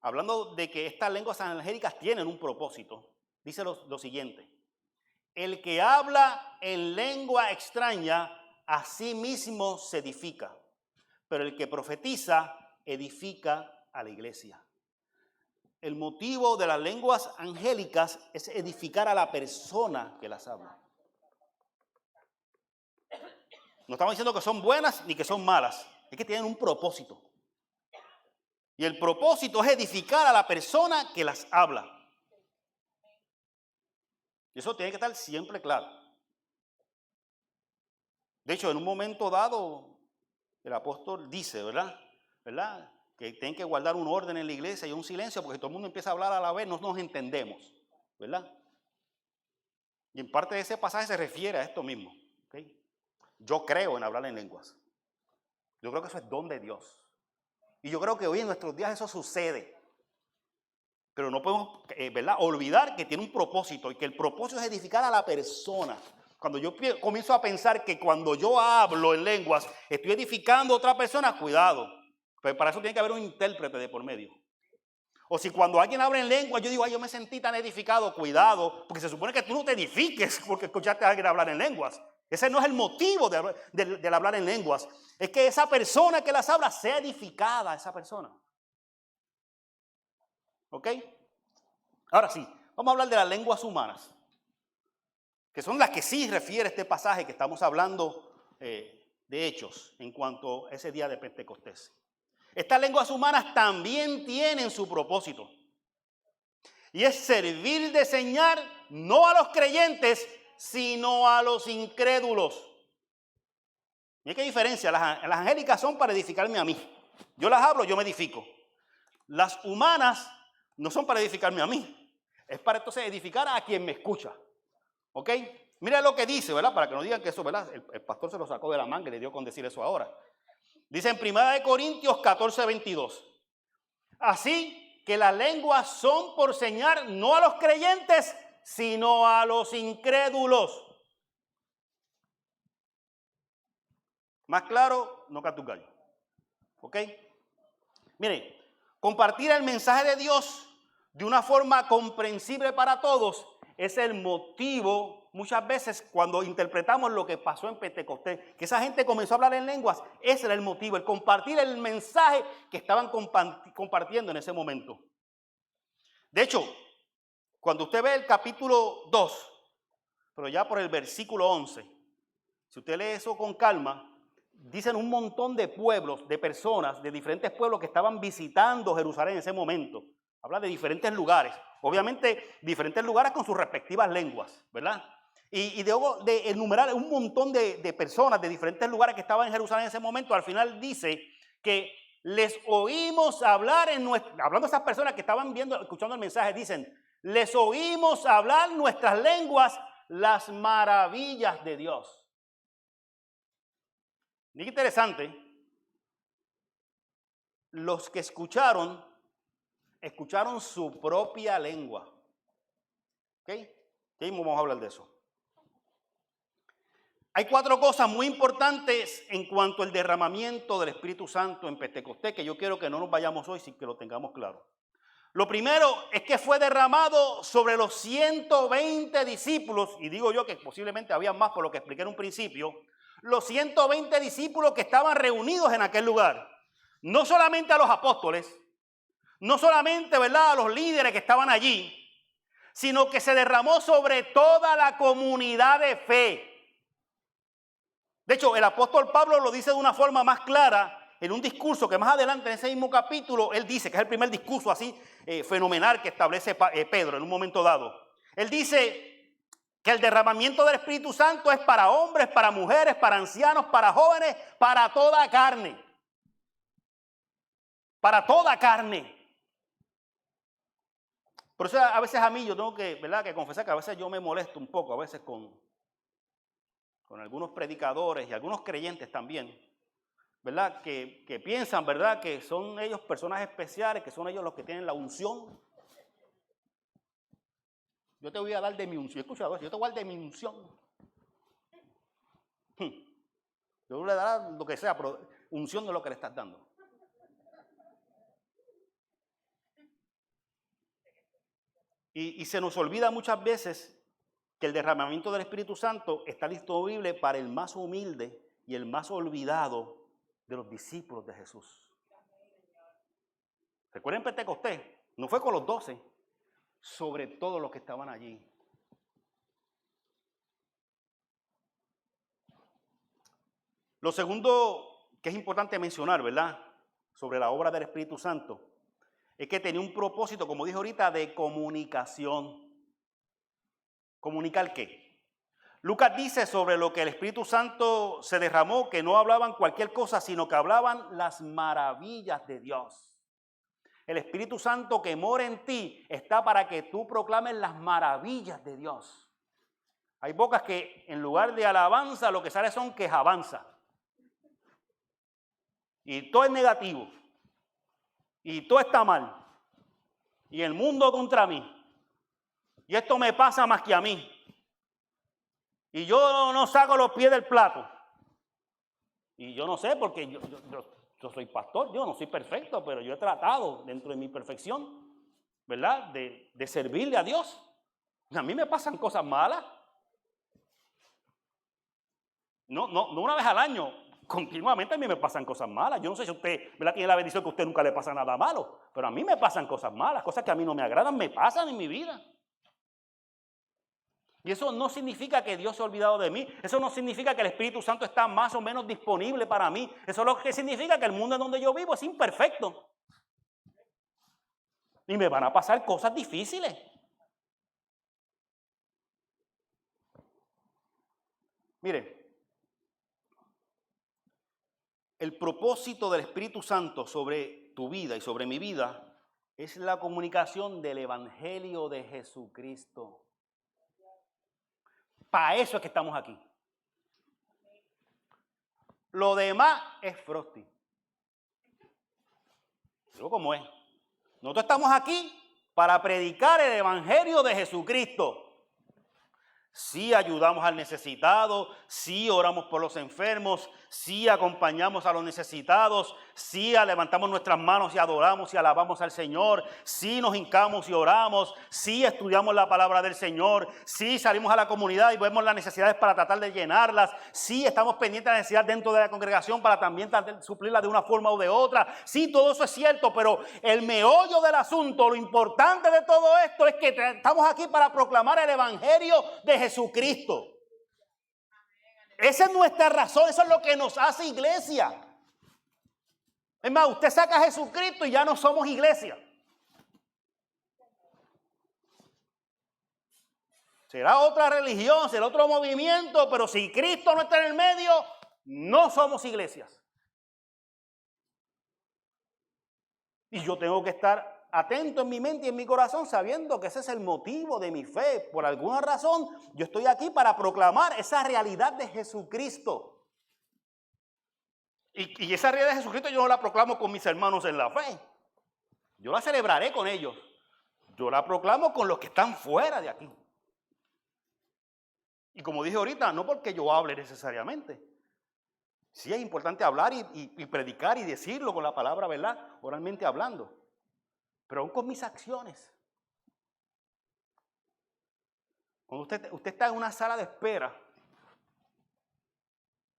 Hablando de que estas lenguas angélicas tienen un propósito. Dice lo siguiente. El que habla en lengua extraña, a sí mismo se edifica. Pero el que profetiza, edifica a la iglesia. El motivo de las lenguas angélicas es edificar a la persona que las habla. No estamos diciendo que son buenas ni que son malas. Es que tienen un propósito. Y el propósito es edificar a la persona que las habla. Y eso tiene que estar siempre claro. De hecho, en un momento dado, el apóstol dice, ¿verdad? Que tienen que guardar un orden en la iglesia y un silencio, porque todo el mundo empieza a hablar a la vez, no nos entendemos, ¿verdad? Y en parte de ese pasaje se refiere a esto mismo. ¿Okay? Yo creo en hablar en lenguas. Yo creo que eso es don de Dios. Y yo creo que hoy en nuestros días eso sucede. Pero no podemos, ¿verdad?, olvidar que tiene un propósito y que el propósito es edificar a la persona. Cuando yo comienzo a pensar que cuando yo hablo en lenguas estoy edificando a otra persona, cuidado. Pues para eso tiene que haber un intérprete de por medio. O si cuando alguien habla en lenguas yo digo, ay, yo me sentí tan edificado, cuidado, porque se supone que tú no te edifiques porque escuchaste a alguien hablar en lenguas. Ese no es el motivo del hablar en lenguas. Es que esa persona que las habla sea edificada, esa persona. ¿Ok? Ahora sí, vamos a hablar de las lenguas humanas, que son las que sí refiere este pasaje que estamos hablando de Hechos en cuanto a ese día de Pentecostés. Estas lenguas humanas también tienen su propósito. Y es servir de señal no a los creyentes, sino a los incrédulos. Mira qué diferencia. Las angélicas son para edificarme a mí. Yo las hablo, yo me edifico. Las humanas no son para edificarme a mí. Es para entonces edificar a quien me escucha. ¿Ok? Mira lo que dice, ¿verdad? Para que no digan que eso, ¿verdad? El pastor se lo sacó de la manga y le dio con decir eso ahora. Dice en 1 Corintios 14:22. Así que las lenguas son por señal no a los creyentes, sino a los incrédulos. Más claro, no canta un gallo. ¿Ok? Mire, compartir el mensaje de Dios de una forma comprensible para todos es el motivo, muchas veces cuando interpretamos lo que pasó en Pentecostés, que esa gente comenzó a hablar en lenguas, ese era el motivo, el compartir el mensaje que estaban compartiendo en ese momento. De hecho, cuando usted ve el capítulo 2, pero ya por el versículo 11, si usted lee eso con calma, dicen un montón de pueblos, de personas, de diferentes pueblos que estaban visitando Jerusalén en ese momento. Habla de diferentes lugares, obviamente diferentes lugares con sus respectivas lenguas, ¿verdad? Y de enumerar un montón de personas de diferentes lugares que estaban en Jerusalén en ese momento, al final dice que les oímos hablar hablando de esas personas que estaban escuchando el mensaje, dicen, les oímos hablar nuestras lenguas las maravillas de Dios. Qué interesante, los que escucharon su propia lengua. ¿Ok? ¿Qué vamos a hablar de eso? Hay 4 cosas muy importantes en cuanto al derramamiento del Espíritu Santo en Pentecostés que yo quiero que no nos vayamos hoy sin que lo tengamos claro. Lo primero es que fue derramado sobre los 120 discípulos, y digo yo que posiblemente había más por lo que expliqué en un principio, los 120 discípulos que estaban reunidos en aquel lugar. No solamente a los apóstoles, no solamente, ¿verdad?, a los líderes que estaban allí, sino que se derramó sobre toda la comunidad de fe. De hecho, el apóstol Pablo lo dice de una forma más clara en un discurso que más adelante en ese mismo capítulo, él dice, que es el primer discurso así fenomenal que establece Pedro en un momento dado. Él dice, Que el derramamiento del Espíritu Santo es para hombres, para mujeres, para ancianos, para jóvenes, para toda carne. Para toda carne. Por eso a veces a mí yo tengo que, ¿verdad?, que confesar que a veces yo me molesto un poco, a veces con algunos predicadores y algunos creyentes también, ¿verdad?, que piensan, ¿verdad?, que son ellos personas especiales, que son ellos los que tienen la unción. Yo te voy a dar de mi unción. He escuchado eso. Yo te voy a dar de mi unción. Yo le daré lo que sea, pero unción de lo que le estás dando. Y se nos olvida muchas veces que el derramamiento del Espíritu Santo está disponible para el más humilde y el más olvidado de los discípulos de Jesús. Recuerden Pentecostés, no fue con los 12, sobre todo los que estaban allí. Lo segundo que es importante mencionar, ¿verdad?, sobre la obra del Espíritu Santo, es que tenía un propósito, como dije ahorita, de comunicación. ¿Comunicar qué? Lucas dice sobre lo que el Espíritu Santo se derramó, que no hablaban cualquier cosa, sino que hablaban las maravillas de Dios. El Espíritu Santo que mora en ti está para que tú proclames las maravillas de Dios. Hay bocas que en lugar de alabanza lo que sale son quejabanza. Y todo es negativo. Y todo está mal. Y el mundo contra mí. Y esto me pasa más que a mí. Y yo no saco los pies del plato. Y yo no sé, porque yo soy pastor, yo no soy perfecto, pero yo he tratado dentro de mi perfección, ¿verdad?, de servirle a Dios. A mí me pasan cosas malas. No una vez al año, continuamente a mí me pasan cosas malas. Yo no sé si usted, ¿verdad?, tiene la bendición que a usted nunca le pasa nada malo, pero a mí me pasan cosas malas, cosas que a mí no me agradan, me pasan en mi vida. Y eso no significa que Dios se ha olvidado de mí. Eso no significa que el Espíritu Santo está más o menos disponible para mí. Eso es lo que significa que el mundo en donde yo vivo es imperfecto. Y me van a pasar cosas difíciles. Mire, el propósito del Espíritu Santo sobre tu vida y sobre mi vida es la comunicación del Evangelio de Jesucristo. Para eso es que estamos aquí. Lo demás es frosty. Digo cómo es. Nosotros estamos aquí para predicar el Evangelio de Jesucristo. Sí ayudamos al necesitado, sí oramos por los enfermos, sí acompañamos a los necesitados, sí levantamos nuestras manos y adoramos y alabamos al Señor, sí nos hincamos y oramos, sí estudiamos la palabra del Señor, sí salimos a la comunidad y vemos las necesidades para tratar de llenarlas, sí estamos pendientes de la necesidad dentro de la congregación para también suplirla de una forma u de otra. Sí, todo eso es cierto, pero el meollo del asunto, lo importante de todo esto es que estamos aquí para proclamar el Evangelio de Jesucristo. Esa es nuestra razón, eso es lo que nos hace iglesia. Es más, usted saca a Jesucristo y ya no somos iglesia. Será otra religión, será otro movimiento, pero si Cristo no está en el medio, no somos iglesias. Y yo tengo que estar atento en mi mente y en mi corazón, sabiendo que ese es el motivo de mi fe. Por alguna razón, yo estoy aquí para proclamar esa realidad de Jesucristo. Y esa realidad de Jesucristo yo no la proclamo con mis hermanos en la fe. Yo la celebraré con ellos. Yo la proclamo con los que están fuera de aquí. Y como dije ahorita, no porque yo hable necesariamente. Sí es importante hablar y predicar y decirlo con la palabra, ¿verdad?, oralmente hablando. Pero aún con mis acciones. Cuando usted está en una sala de espera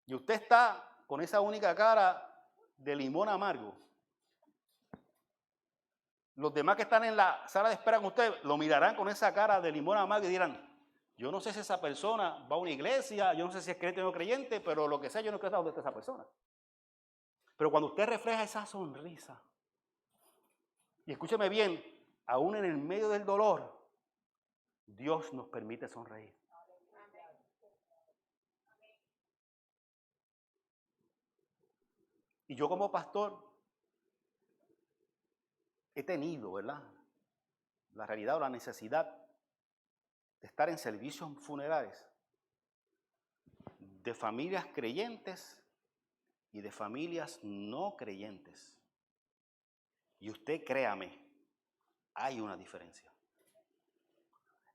y usted está con esa única cara de limón amargo, los demás que están en la sala de espera con usted lo mirarán con esa cara de limón amargo y dirán: yo no sé si esa persona va a una iglesia, yo no sé si es creyente o no creyente, pero lo que sea, yo no creo dónde está esa persona. Pero cuando usted refleja esa sonrisa, y escúcheme bien, aún en el medio del dolor, Dios nos permite sonreír. Y yo como pastor he tenido, ¿verdad?, la realidad o la necesidad de estar en servicios funerales de familias creyentes y de familias no creyentes. Y usted créame, hay una diferencia.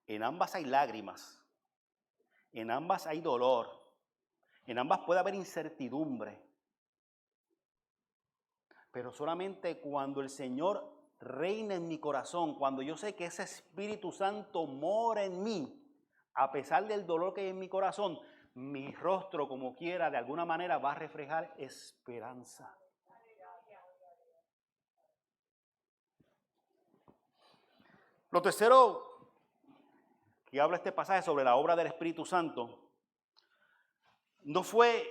En ambas hay lágrimas, en ambas hay dolor, en ambas puede haber incertidumbre. Pero solamente cuando el Señor reina en mi corazón, cuando yo sé que ese Espíritu Santo mora en mí, a pesar del dolor que hay en mi corazón, mi rostro, como quiera, de alguna manera va a reflejar esperanza. Lo tercero que habla este pasaje sobre la obra del Espíritu Santo no fue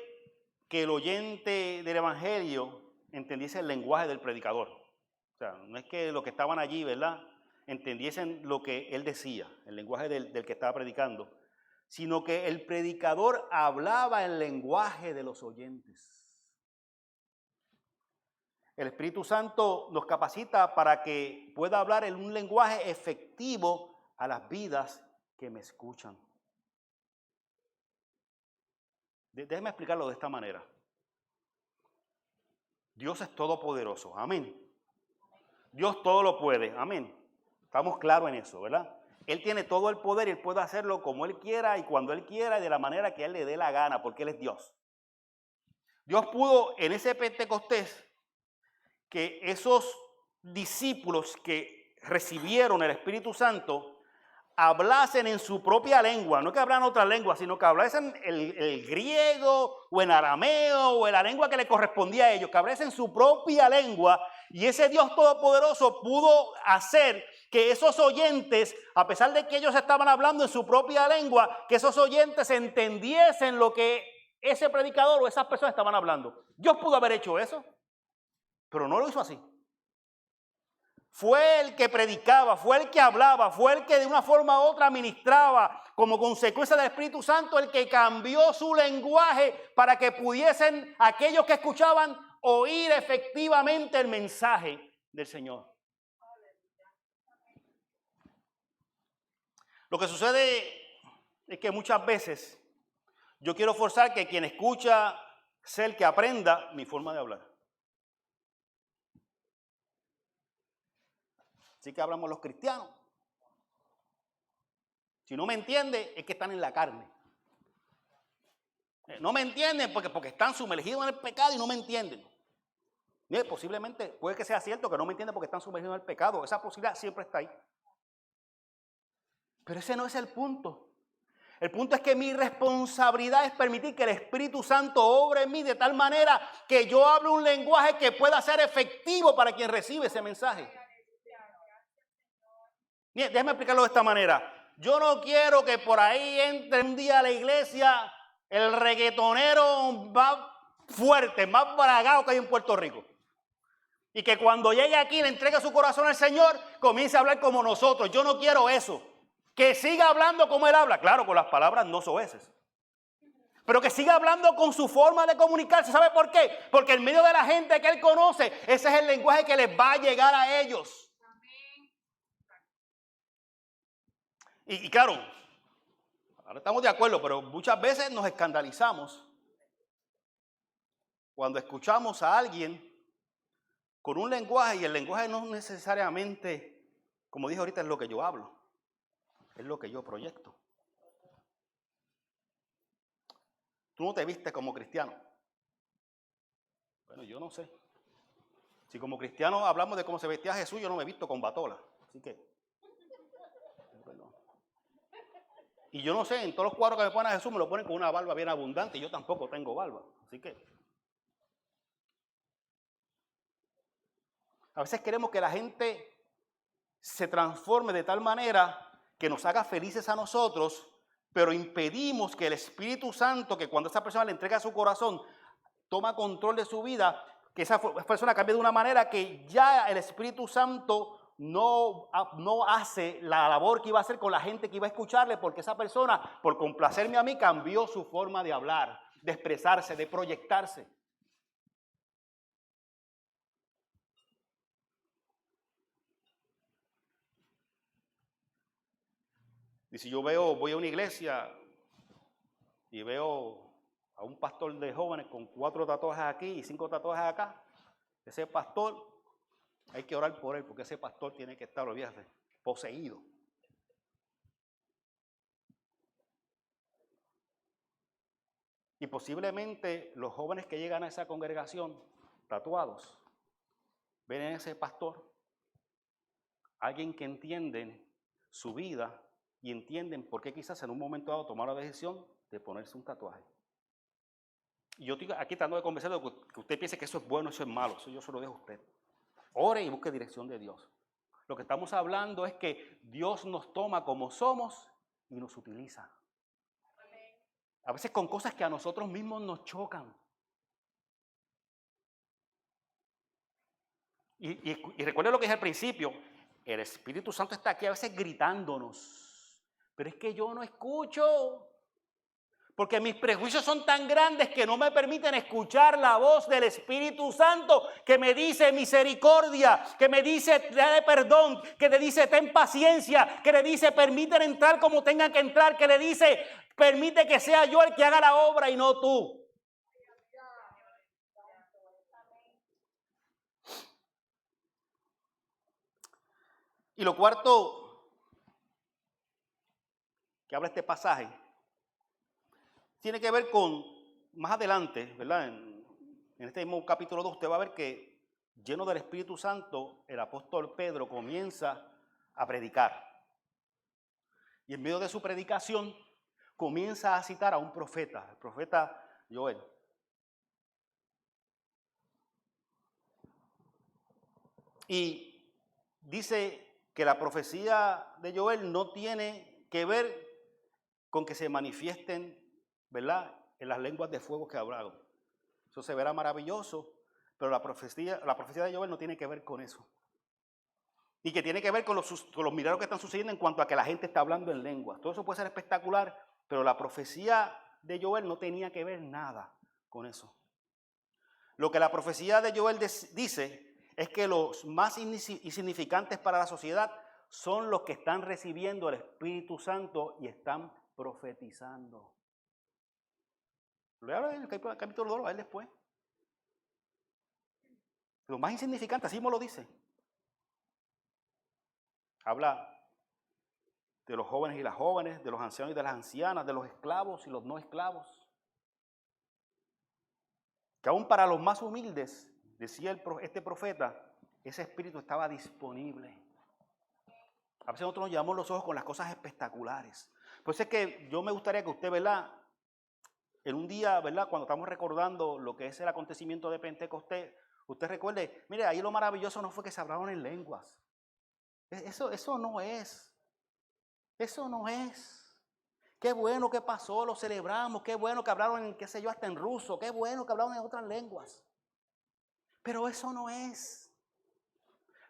que el oyente del Evangelio entendiese el lenguaje del predicador. O sea, no es que los que estaban allí, ¿verdad?, entendiesen lo que él decía, el lenguaje del que estaba predicando, sino que el predicador hablaba el lenguaje de los oyentes. El Espíritu Santo nos capacita para que pueda hablar en un lenguaje efectivo a las vidas que me escuchan. Déjeme explicarlo de esta manera. Dios es todopoderoso, amén. Dios todo lo puede, amén. Estamos claros en eso, ¿verdad? Él tiene todo el poder y Él puede hacerlo como Él quiera y cuando Él quiera y de la manera que Él le dé la gana, porque Él es Dios. Dios pudo en ese Pentecostés que esos discípulos que recibieron el Espíritu Santo hablasen en su propia lengua, no que hablaran otra lengua, sino que hablasen el griego o en arameo o en la lengua que le correspondía a ellos, que hablasen su propia lengua. Y ese Dios todopoderoso pudo hacer que esos oyentes, a pesar de que ellos estaban hablando en su propia lengua, que esos oyentes entendiesen lo que ese predicador o esas personas estaban hablando. Dios pudo haber hecho eso, pero no lo hizo así. Fue el que predicaba, fue el que hablaba, fue el que de una forma u otra ministraba, como consecuencia del Espíritu Santo, el que cambió su lenguaje para que pudiesen aquellos que escuchaban oír efectivamente el mensaje del Señor. Lo que sucede es que muchas veces yo quiero forzar que quien escucha sea el que aprenda mi forma de hablar. Así que hablamos los cristianos. Si no me entiende, es que están en la carne. No me entienden porque están sumergidos en el pecado y no me entienden. Mire, posiblemente puede que sea cierto que no me entienden porque están sumergidos en el pecado. Esa posibilidad siempre está ahí. Pero ese no es el punto. El punto es que mi responsabilidad es permitir que el Espíritu Santo obre en mí de tal manera que yo hable un lenguaje que pueda ser efectivo para quien recibe ese mensaje. Bien, déjame explicarlo de esta manera. Yo no quiero que por ahí entre un día a la iglesia el reggaetonero más fuerte, más bragado que hay en Puerto Rico. Y que cuando llegue aquí le entregue su corazón al Señor, comience a hablar como nosotros. Yo no quiero eso. Que siga hablando como Él habla. Claro, con las palabras no soeces. Pero que siga hablando con su forma de comunicarse. ¿Sabe por qué? Porque en medio de la gente que Él conoce, ese es el lenguaje que les va a llegar a ellos. Y claro, ahora estamos de acuerdo, pero muchas veces nos escandalizamos cuando escuchamos a alguien con un lenguaje y el lenguaje no necesariamente, como dije ahorita, es lo que yo hablo, es lo que yo proyecto. Tú no te vistes como cristiano. Bueno, yo no sé. Si como cristiano hablamos de cómo se vestía Jesús, yo no me he visto con batola, así que... Y yo no sé, en todos los cuadros que me ponen a Jesús me lo ponen con una barba bien abundante y yo tampoco tengo barba. Así que a veces queremos que la gente se transforme de tal manera que nos haga felices a nosotros, pero impedimos que el Espíritu Santo, que cuando esa persona le entrega su corazón, toma control de su vida, que esa persona cambie de una manera que ya el Espíritu Santo no hace la labor que iba a hacer con la gente que iba a escucharle, porque esa persona, por complacerme a mí, cambió su forma de hablar, de expresarse, de proyectarse. Y si yo voy a una iglesia y veo a un pastor de jóvenes con 4 tatuajes aquí y 5 tatuajes acá, ese pastor, hay que orar por él, porque ese pastor tiene que estar, olvídate, poseído. Y posiblemente los jóvenes que llegan a esa congregación tatuados, ven en ese pastor alguien que entienden su vida y entienden por qué quizás en un momento dado tomaron la decisión de ponerse un tatuaje. Y yo estoy aquí tratando de convencerlo de que usted piense que eso es bueno, eso es malo, eso yo se lo dejo a usted. Ore y busque dirección de Dios. Lo que estamos hablando es que Dios nos toma como somos y nos utiliza. A veces con cosas que a nosotros mismos nos chocan. Y recuerde lo que dije al principio, el Espíritu Santo está aquí a veces gritándonos, pero es que yo no escucho, porque mis prejuicios son tan grandes que no me permiten escuchar la voz del Espíritu Santo que me dice misericordia, que me dice dale perdón, que le dice ten paciencia, que le dice permiten entrar como tengan que entrar, que le dice permite que sea yo el que haga la obra y no tú. Y lo cuarto que habla este pasaje tiene que ver con, más adelante, ¿verdad? En este mismo capítulo 2 usted va a ver que lleno del Espíritu Santo, el apóstol Pedro comienza a predicar. Y en medio de su predicación comienza a citar a un profeta, el profeta Joel. Y dice que la profecía de Joel no tiene que ver con que se manifiesten, ¿verdad?, en las lenguas de fuego que hablaron. Eso se verá maravilloso, pero la profecía de Joel no tiene que ver con eso. Y que tiene que ver con los milagros que están sucediendo en cuanto a que la gente está hablando en lenguas. Todo eso puede ser espectacular, pero la profecía de Joel no tenía que ver nada con eso. Lo que la profecía de Joel dice es que los más insignificantes para la sociedad son los que están recibiendo el Espíritu Santo y están profetizando. Lo habla en el capítulo 2, lo va a ver después. Lo más insignificante, así mismo lo dice. Habla de los jóvenes y las jóvenes, de los ancianos y de las ancianas, de los esclavos y los no esclavos. Que aún para los más humildes, decía este profeta, ese espíritu estaba disponible. A veces nosotros nos llevamos los ojos con las cosas espectaculares. Pues es que yo me gustaría que usted, ¿verdad?, en un día, ¿verdad?, cuando estamos recordando lo que es el acontecimiento de Pentecostés, usted recuerde, mire, ahí lo maravilloso no fue que se hablaron en lenguas. Eso no es. Eso no es. Qué bueno que pasó, lo celebramos, qué bueno que hablaron en, qué sé yo, hasta en ruso, qué bueno que hablaron en otras lenguas. Pero eso no es.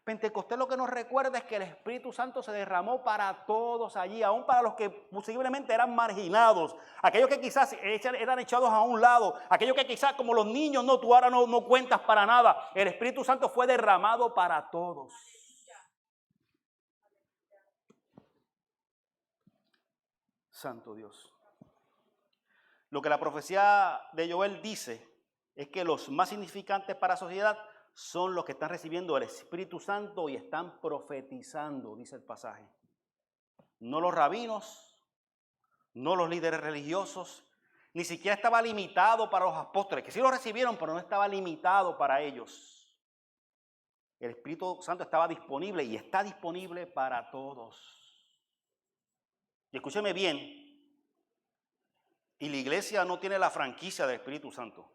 Pentecostés lo que nos recuerda es que el Espíritu Santo se derramó para todos allí, aún para los que posiblemente eran marginados, aquellos que quizás eran echados a un lado, aquellos que quizás como los niños, no, tú ahora no cuentas para nada. El Espíritu Santo fue derramado para todos. Santo Dios. Lo que la profecía de Joel dice es que los más significantes para la sociedad son los que están recibiendo el Espíritu Santo y están profetizando, dice el pasaje. No los rabinos, no los líderes religiosos, ni siquiera estaba limitado para los apóstoles, que sí lo recibieron, pero no estaba limitado para ellos. El Espíritu Santo estaba disponible y está disponible para todos. Y escúcheme bien, y la iglesia no tiene la franquicia del Espíritu Santo.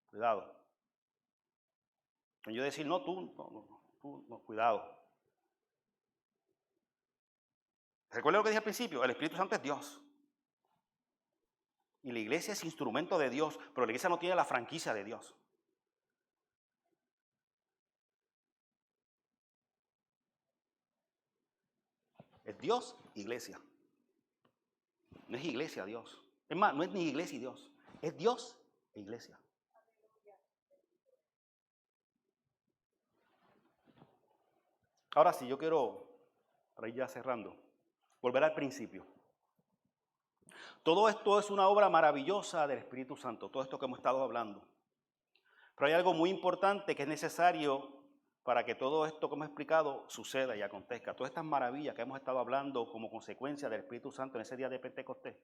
Cuidado. Yo decir, no, tú, cuidado. Recuerda lo que dije al principio, el Espíritu Santo es Dios. Y la iglesia es instrumento de Dios, pero la iglesia no tiene la franquicia de Dios. Es Dios, iglesia. No es iglesia, Dios. Es más, no es ni iglesia y Dios. Es Dios e iglesia. Ahora sí, yo quiero, para ir ya cerrando, volver al principio. Todo esto es una obra maravillosa del Espíritu Santo, todo esto que hemos estado hablando. Pero hay algo muy importante que es necesario para que todo esto que hemos explicado suceda y acontezca. Todas estas maravillas que hemos estado hablando como consecuencia del Espíritu Santo en ese día de Pentecostés.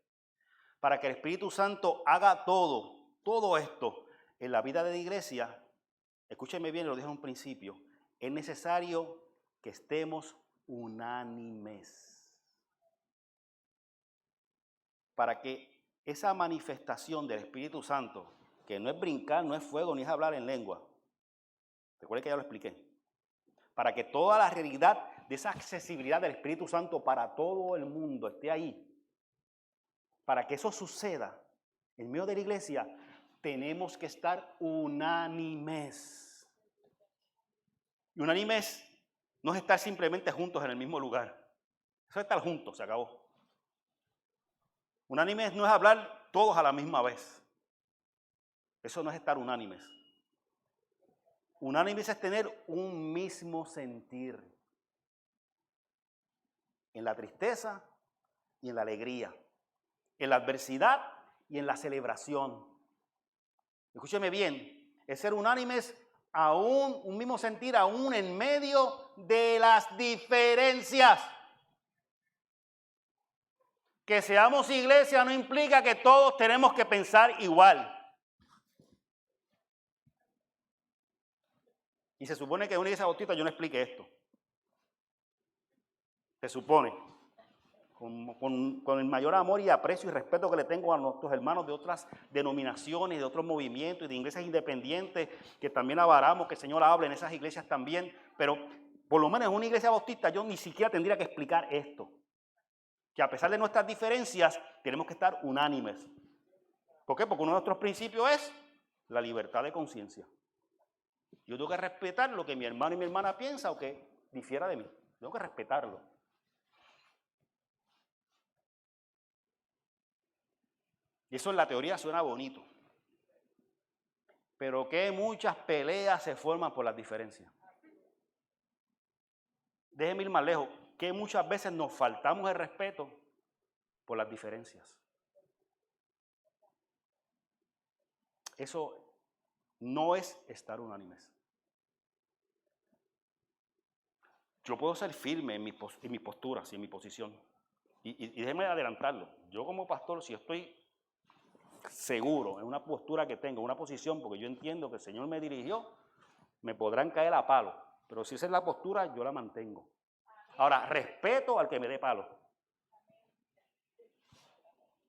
Para que el Espíritu Santo haga todo esto en la vida de la iglesia, escúcheme bien, lo dije en un principio, es necesario que estemos unánimes. Para que esa manifestación del Espíritu Santo, que no es brincar, no es fuego, ni es hablar en lengua. Recuerden que ya lo expliqué. Para que toda la realidad de esa accesibilidad del Espíritu Santo para todo el mundo esté ahí. Para que eso suceda en medio de la iglesia, tenemos que estar unánimes. Y unánimes no es estar simplemente juntos en el mismo lugar. Eso es estar juntos, se acabó. Unánimes no es hablar todos a la misma vez. Eso no es estar unánimes. Unánimes es tener un mismo sentir. En la tristeza y en la alegría. En la adversidad y en la celebración. Escúcheme bien, es ser unánimes aún, un mismo sentir aún en medio de las diferencias. Que seamos iglesia no implica que todos tenemos que pensar igual. Y se supone que en una iglesia bautista yo no explique esto. Se supone. Con el mayor amor y aprecio y respeto que le tengo a nuestros hermanos de otras denominaciones, de otros movimientos y de iglesias independientes, que también avaramos que el Señor hable en esas iglesias también, pero por lo menos en una iglesia bautista yo ni siquiera tendría que explicar esto. Que a pesar de nuestras diferencias, tenemos que estar unánimes. ¿Por qué? Porque uno de nuestros principios es la libertad de conciencia. Yo tengo que respetar lo que mi hermano y mi hermana piensan o que difiera de mí. Tengo que respetarlo. Y eso en la teoría suena bonito. Pero que muchas peleas se forman por las diferencias. Déjenme ir más lejos. Que muchas veces nos faltamos el respeto por las diferencias. Eso no es estar unánimes. Yo puedo ser firme en mis posturas y en mi posición. Y déjenme adelantarlo. Yo como pastor, si estoy seguro en una postura que tengo, una posición, porque yo entiendo que el Señor me dirigió, me podrán caer a palo. Pero si esa es la postura, yo la mantengo. Ahora, respeto al que me dé palo.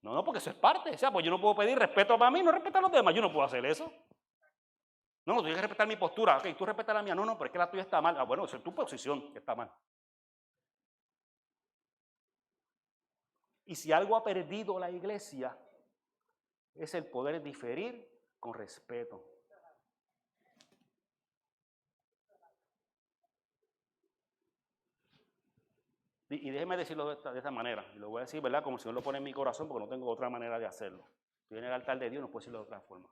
No, porque eso es parte. O sea, pues yo no puedo pedir respeto para mí, no respetar a los demás. Yo no puedo hacer eso. No, tú tienes que respetar mi postura. Ok, tú respetas la mía. No, pero es que la tuya está mal. Ah, bueno, esa es tu posición que está mal. Y si algo ha perdido la iglesia, es el poder diferir con respeto. Y déjeme decirlo de esta manera. Y lo voy a decir, ¿verdad? Como si no lo pone en mi corazón, porque no tengo otra manera de hacerlo. Si viene al altar de Dios, no puedo decirlo de otra forma.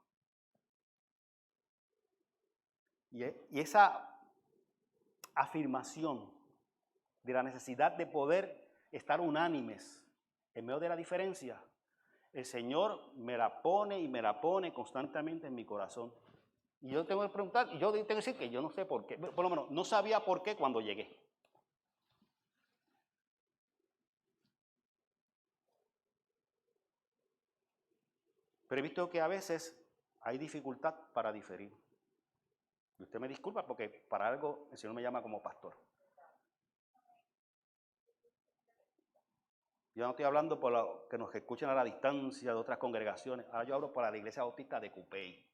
Y esa afirmación de la necesidad de poder estar unánimes en medio de la diferencia, el Señor me la pone constantemente en mi corazón. Y yo tengo que preguntar, y yo tengo que decir que yo no sé por qué, por lo menos no sabía por qué cuando llegué. Pero he visto que a veces hay dificultad para diferir. Y usted me disculpa porque para algo el Señor me llama como pastor. Yo no estoy hablando por lo que nos escuchen a la distancia de otras congregaciones. Ahora yo hablo para la iglesia bautista de Cupey.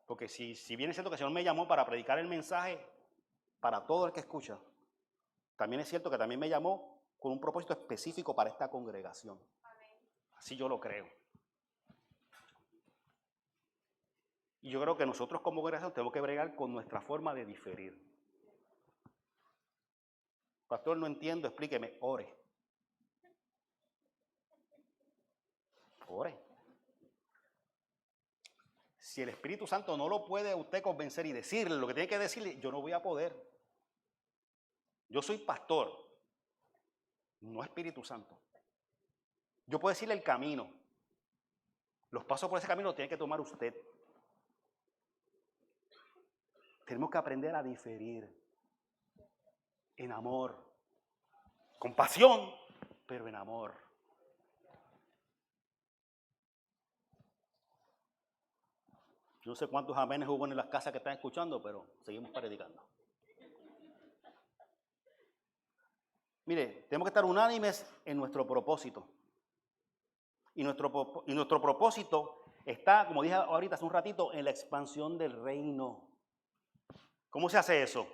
Porque si bien es cierto que el Señor me llamó para predicar el mensaje para todo el que escucha, también es cierto que también me llamó con un propósito específico para esta congregación. Así yo lo creo. Y yo creo que nosotros como congregación tenemos que bregar con nuestra forma de diferir. Pastor, no entiendo, explíqueme, ore. Ore. Si el Espíritu Santo no lo puede usted convencer y decirle lo que tiene que decirle, yo no voy a poder. Yo soy pastor, no Espíritu Santo. Yo puedo decirle el camino. Los pasos por ese camino los tiene que tomar usted. Tenemos que aprender a diferir en amor, con pasión, pero en amor. Yo no sé cuántos amenes hubo en las casas que están escuchando, pero seguimos predicando. Mire, tenemos que estar unánimes en nuestro propósito. Y nuestro propósito está, como dije ahorita hace un ratito, en la expansión del reino. ¿Cómo se hace eso?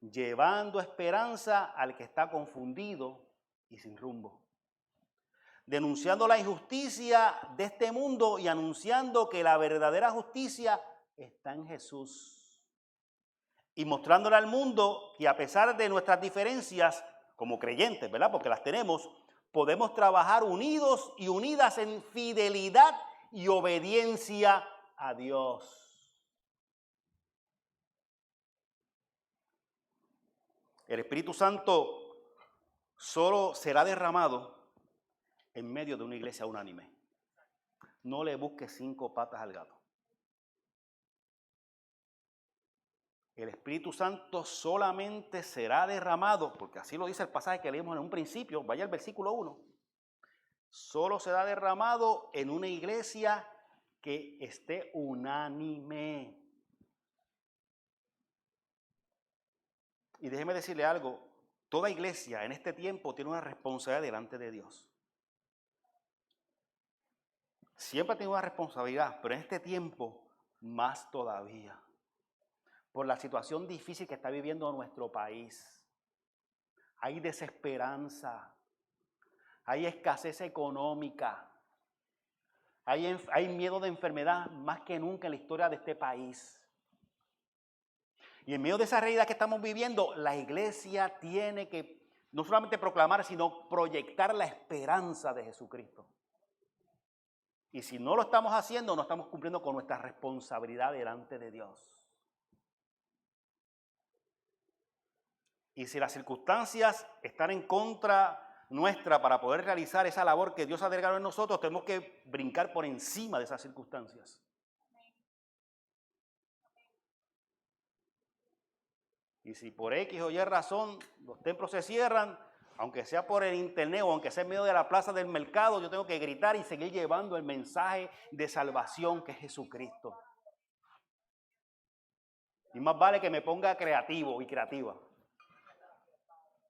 Llevando esperanza al que está confundido y sin rumbo. Denunciando la injusticia de este mundo y anunciando que la verdadera justicia está en Jesús. Y mostrándole al mundo que a pesar de nuestras diferencias, como creyentes, ¿verdad? Porque las tenemos, podemos trabajar unidos y unidas en fidelidad y obediencia a Dios. El Espíritu Santo solo será derramado en medio de una iglesia unánime. No le busque 5 patas al gato. El Espíritu Santo solamente será derramado, porque así lo dice el pasaje que leímos en un principio, vaya al versículo 1. Solo será derramado en una iglesia que esté unánime. Y déjeme decirle algo, toda iglesia en este tiempo tiene una responsabilidad delante de Dios. Siempre ha tenido una responsabilidad, pero en este tiempo más todavía. Por la situación difícil que está viviendo nuestro país. Hay desesperanza, hay escasez económica, hay miedo de enfermedad más que nunca en la historia de este país. Y en medio de esa realidad que estamos viviendo, la iglesia tiene que no solamente proclamar, sino proyectar la esperanza de Jesucristo. Y si no lo estamos haciendo, no estamos cumpliendo con nuestra responsabilidad delante de Dios. Y si las circunstancias están en contra nuestra para poder realizar esa labor que Dios ha delegado en nosotros, tenemos que brincar por encima de esas circunstancias. Y si por X o Y razón los templos se cierran, aunque sea por el internet o aunque sea en medio de la plaza del mercado, yo tengo que gritar y seguir llevando el mensaje de salvación que es Jesucristo. Y más vale que me ponga creativo y creativa.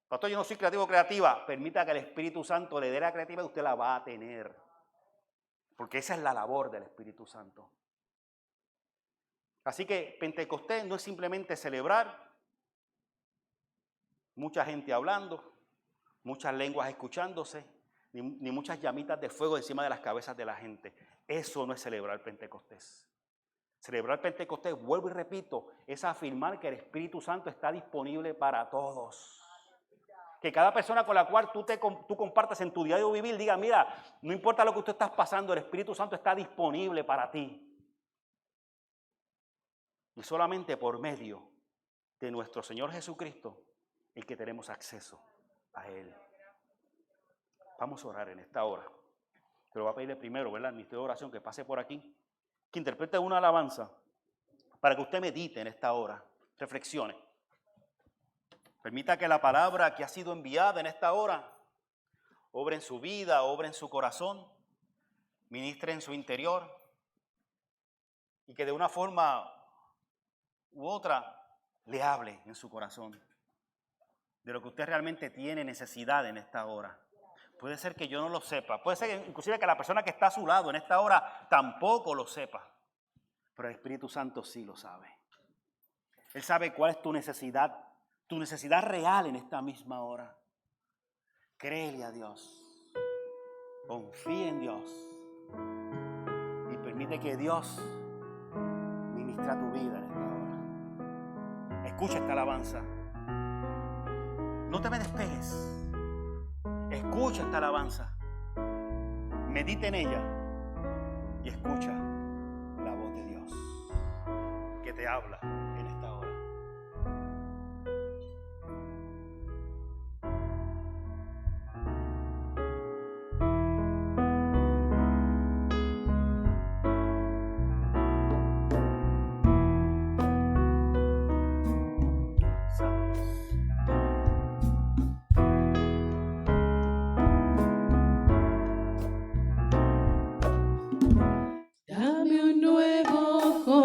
Pastor, yo no soy creativo o creativa. Permita que el Espíritu Santo le dé la creatividad y usted la va a tener. Porque esa es la labor del Espíritu Santo. Así que Pentecostés no es simplemente celebrar, mucha gente hablando, muchas lenguas escuchándose, ni muchas llamitas de fuego encima de las cabezas de la gente. Eso no es celebrar Pentecostés. Celebrar Pentecostés, vuelvo y repito, es afirmar que el Espíritu Santo está disponible para todos. Que cada persona con la cual tú compartas en tu diario vivir diga, mira, no importa lo que usted estás pasando, el Espíritu Santo está disponible para ti. Y solamente por medio de nuestro Señor Jesucristo es que tenemos acceso a Él. Vamos a orar en esta hora. Pero voy a pedirle primero, ¿verdad? El ministerio de oración que pase por aquí, que interprete una alabanza para que usted medite en esta hora, reflexione. Permita que la palabra que ha sido enviada en esta hora obre en su vida, obre en su corazón, ministre en su interior y que de una forma u otra le hable en su corazón de lo que usted realmente tiene necesidad en esta hora. Puede ser que yo no lo sepa, puede ser inclusive que la persona que está a su lado en esta hora tampoco lo sepa, pero el Espíritu Santo sí lo sabe. Él sabe cuál es tu necesidad real en esta misma hora. Créele a Dios, confía en Dios y permite que Dios ministre a tu vida en esta hora. Escucha esta alabanza. No te me despegues. Escucha esta alabanza. Medita en ella y escucha la voz de Dios que te habla en esta hora.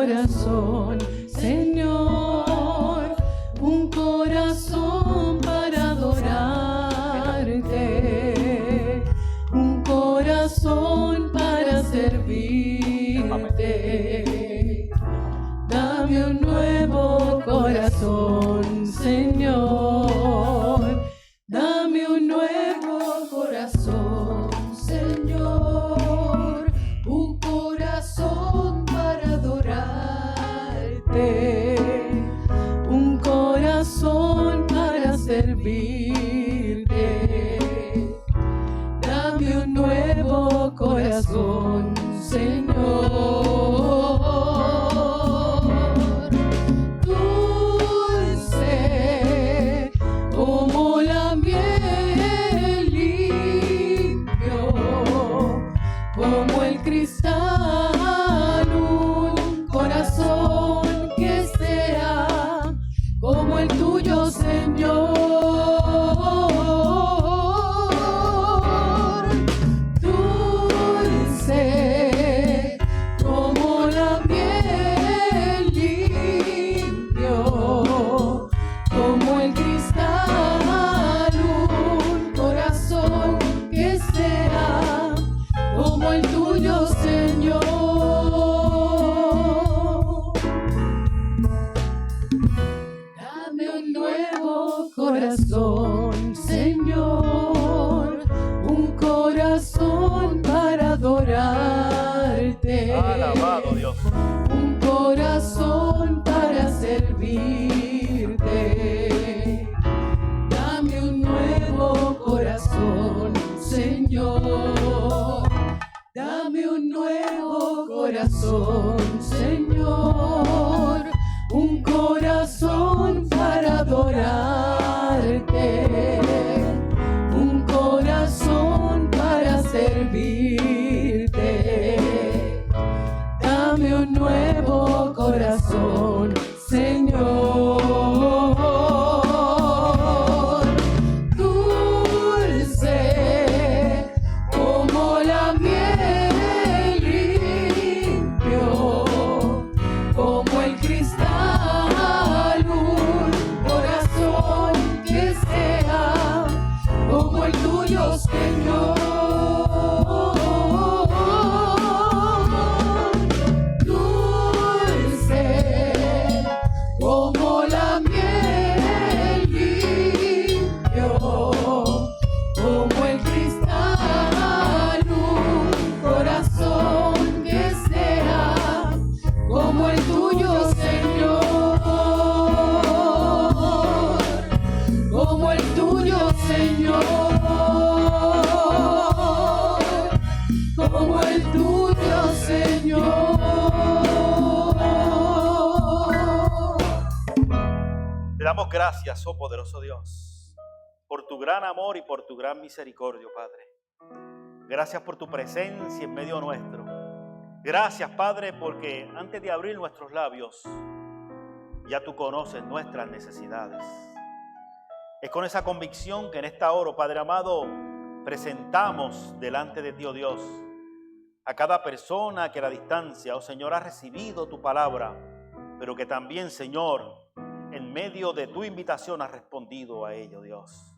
corazón, Señor, un corazón para adorarte, un corazón para servirte. Dame un nuevo corazón, Señor. Dame un nuevo corazón, Señor. Un corazón para adorarte. Un corazón para servirte. Dame un nuevo corazón, Señor. Dulce como la miel, limpio como el cristal, un corazón que sea como el tuyo, Señor. Dulce como la miel, limpio como el cristal, un corazón que sea como el tuyo, Señor. Dame un nuevo corazón, Señor, un corazón para adorarte. Alabado Dios. Un corazón para servirte. Dame un nuevo corazón, Señor. Dame un nuevo corazón, Señor. Un corazón para adorarte. Un corazón para servirte. Dame un nuevo corazón, Señor. Dulce como la miel, limpio como el cristal, un corazón que sea como el tuyo, Señor. Dulce como la miel, limpio como el cristal, un corazón que sea como el tuyo, Señor. Como el tuyo, Señor. Como el tuyo, Señor. Te damos gracias, oh poderoso Dios, por tu gran amor y por tu gran misericordia, Padre. Gracias por tu presencia en medio nuestro. Gracias, Padre, porque antes de abrir nuestros labios, ya tú conoces nuestras necesidades. Es con esa convicción que en esta hora, Padre amado, presentamos delante de ti, oh Dios, a cada persona que a la distancia, oh Señor, ha recibido tu palabra, pero que también, Señor, en medio de tu invitación has respondido a ello, Dios.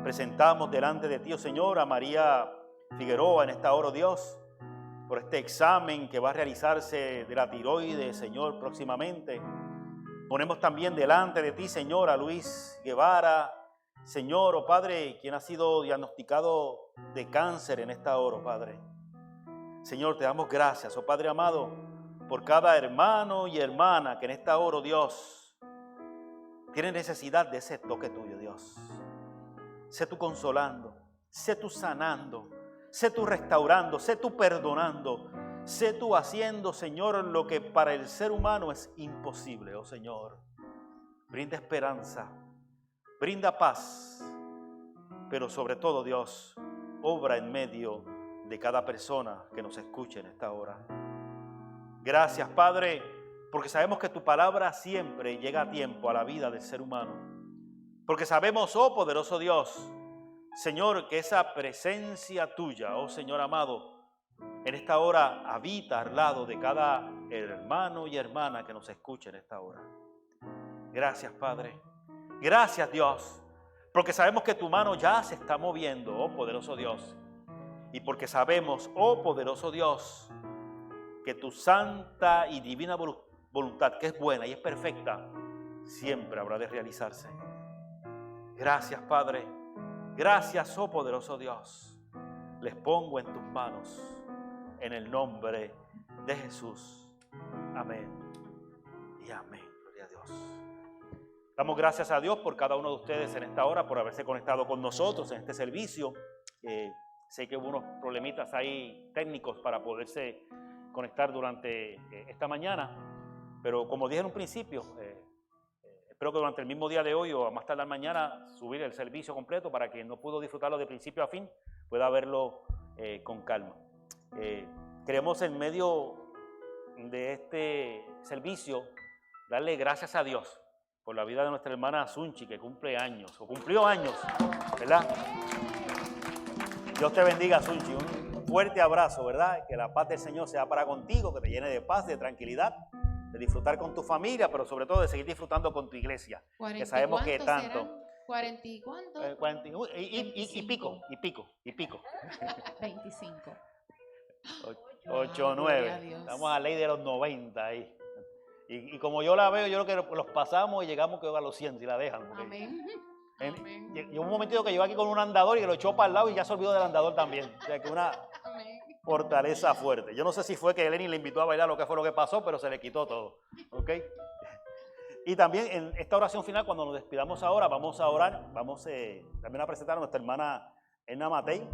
Presentamos delante de ti, oh Señor, a María Figueroa en esta hora, oh Dios, por este examen que va a realizarse de la tiroides, Señor, próximamente. Ponemos también delante de ti, Señor, a Luis Guevara, Señor, oh Padre, quien ha sido diagnosticado de cáncer en esta hora, oh Padre. Señor, te damos gracias, oh Padre amado, por cada hermano y hermana que en esta hora, oh Dios, tiene necesidad de ese toque tuyo, Dios. Sé tú consolando, sé tú sanando, sé tú restaurando, sé tú perdonando, sé tú haciendo, Señor, lo que para el ser humano es imposible, oh Señor. Brinda esperanza, brinda paz, pero sobre todo, Dios, obra en medio de cada persona que nos escuche en esta hora. Gracias, Padre, porque sabemos que tu palabra siempre llega a tiempo a la vida del ser humano. Porque sabemos, oh poderoso Dios, Señor, que esa presencia tuya, oh Señor amado, en esta hora habita al lado de cada hermano y hermana que nos escuche en esta hora. Gracias, Padre. Gracias, Dios, porque sabemos que tu mano ya se está moviendo, oh poderoso Dios. Y porque sabemos, oh poderoso Dios, que tu santa y divina voluntad, que es buena y es perfecta, siempre habrá de realizarse. Gracias, Padre. Gracias, oh poderoso Dios. Les pongo en tus manos, en el nombre de Jesús. Amén y amén. Gloria a Dios. Damos gracias a Dios por cada uno de ustedes en esta hora, por haberse conectado con nosotros en este servicio. Sé que hubo unos problemitas ahí técnicos para poderse conectar durante esta mañana, pero como dije en un principio, espero que durante el mismo día de hoy o a más tardar mañana subir el servicio completo para quien no pudo disfrutarlo de principio a fin pueda verlo con calma. Queremos en medio de este servicio darle gracias a Dios por la vida de nuestra hermana Sunchi, que cumple años, o cumplió años, ¿verdad? Dios te bendiga, Sunchi. Un fuerte abrazo, ¿verdad? Que la paz del Señor sea para contigo, que te llene de paz, de tranquilidad, de disfrutar con tu familia, pero sobre todo de seguir disfrutando con tu iglesia. Que sabemos que tanto. Serán? ¿40 y cuánto? 40 y pico. 25. 8, 9. Gloria a Dios. Estamos a la ley de los 90 ahí. Y como yo la veo, yo creo que los pasamos y llegamos a los 100 si la dejan. Porque Amén. Amén. y un momentito que llegó aquí con un andador y que lo echó para el lado y ya se olvidó del andador también. O sea que una Amén. fortaleza fuerte. Yo no sé si fue que Eleni le invitó a bailar o qué fue lo que pasó, pero se le quitó todo. ¿Ok? Y también en esta oración final, cuando nos despidamos ahora, vamos a orar, vamos también a presentar a nuestra hermana Edna Matei.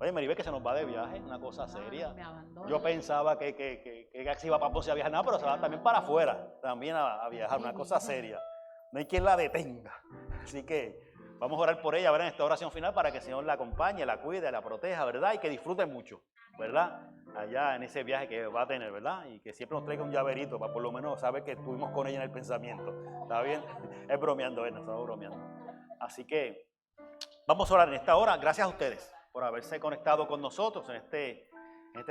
Oye, Maribel, que se nos va de viaje, una cosa seria. Me abandona. Yo pensaba que se iba para Ponce a viajar nada, pero se va también para afuera, también a viajar, una cosa seria. No hay quien la detenga. Así que vamos a orar por ella, ¿verdad? En esta oración final para que el Señor la acompañe, la cuide, la proteja, ¿verdad? Y que disfrute mucho, ¿verdad? Allá en ese viaje que va a tener, ¿verdad? Y que siempre nos traiga un llaverito para por lo menos saber que estuvimos con ella en el pensamiento. ¿Está bien? Es bromeando, ¿verdad? Estamos bromeando. Así que vamos a orar en esta hora. Gracias a ustedes por haberse conectado con nosotros en este